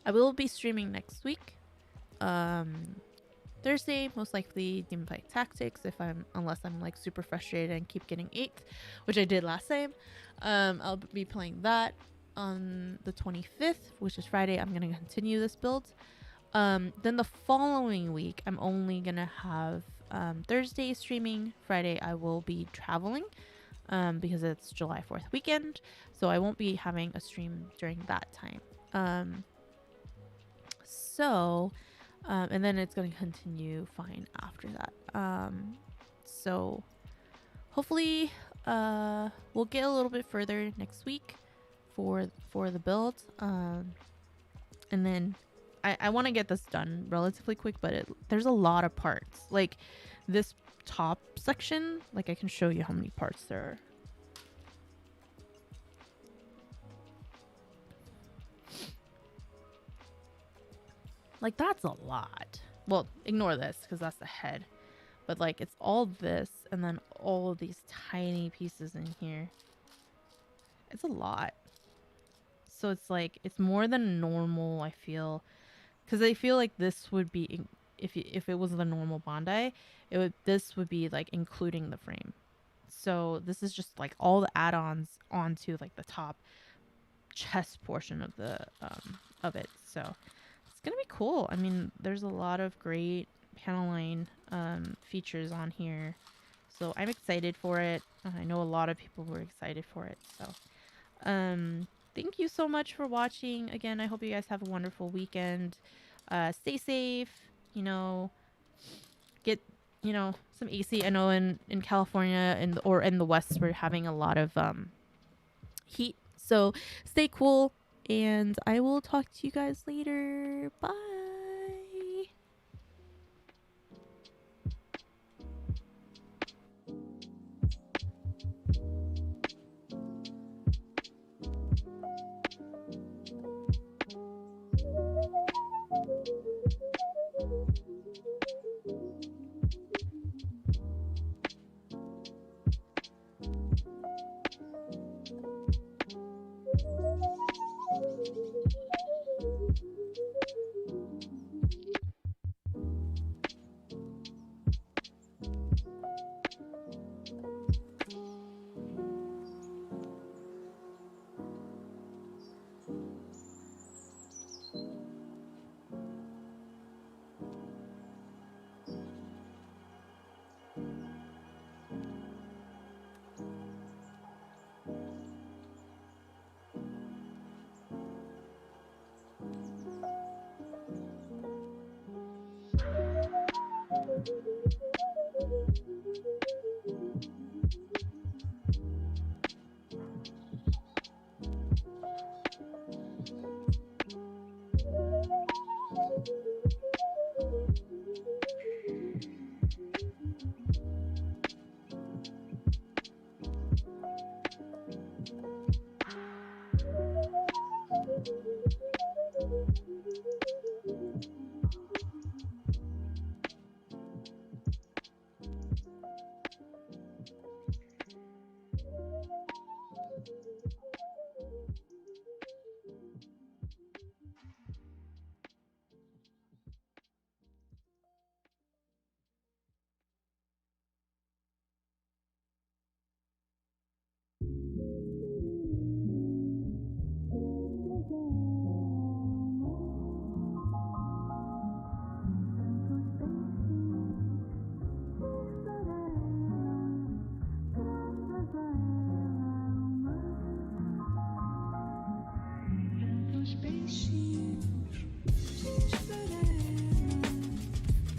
B: I will be streaming next week. Thursday, most likely Demon Fight Tactics, unless I'm like super frustrated and keep getting 8th, which I did last time. I'll be playing that on the 25th, which is Friday. I'm gonna continue this build. Then the following week, I'm only gonna have Thursday streaming. Friday, I will be traveling because it's July 4th weekend, so I won't be having a stream during that time. And then it's going to continue fine after that. So hopefully we'll get a little bit further next week for the build. And then I want to get this done relatively quick, but there's a lot of parts. Like this top section, like I can show you how many parts there are. Like, that's a lot. Well, ignore this because that's the head. But, like, it's all this and then all of these tiny pieces in here. It's a lot. So it's, like, it's more than normal, I feel. Because I feel like this would be, if it was the normal Bandai, this would be, like, including the frame. So this is just, like, all the add-ons onto, like, the top chest portion of it. So gonna be cool. I mean, there's a lot of great panel line features on here, so I'm excited for it. I know a lot of people were excited for it. So thank you so much for watching. Again, I hope you guys have a wonderful weekend. Stay safe, get some AC. I know in California or in the West we're having a lot of heat, so stay cool. And I will talk to you guys later. Bye.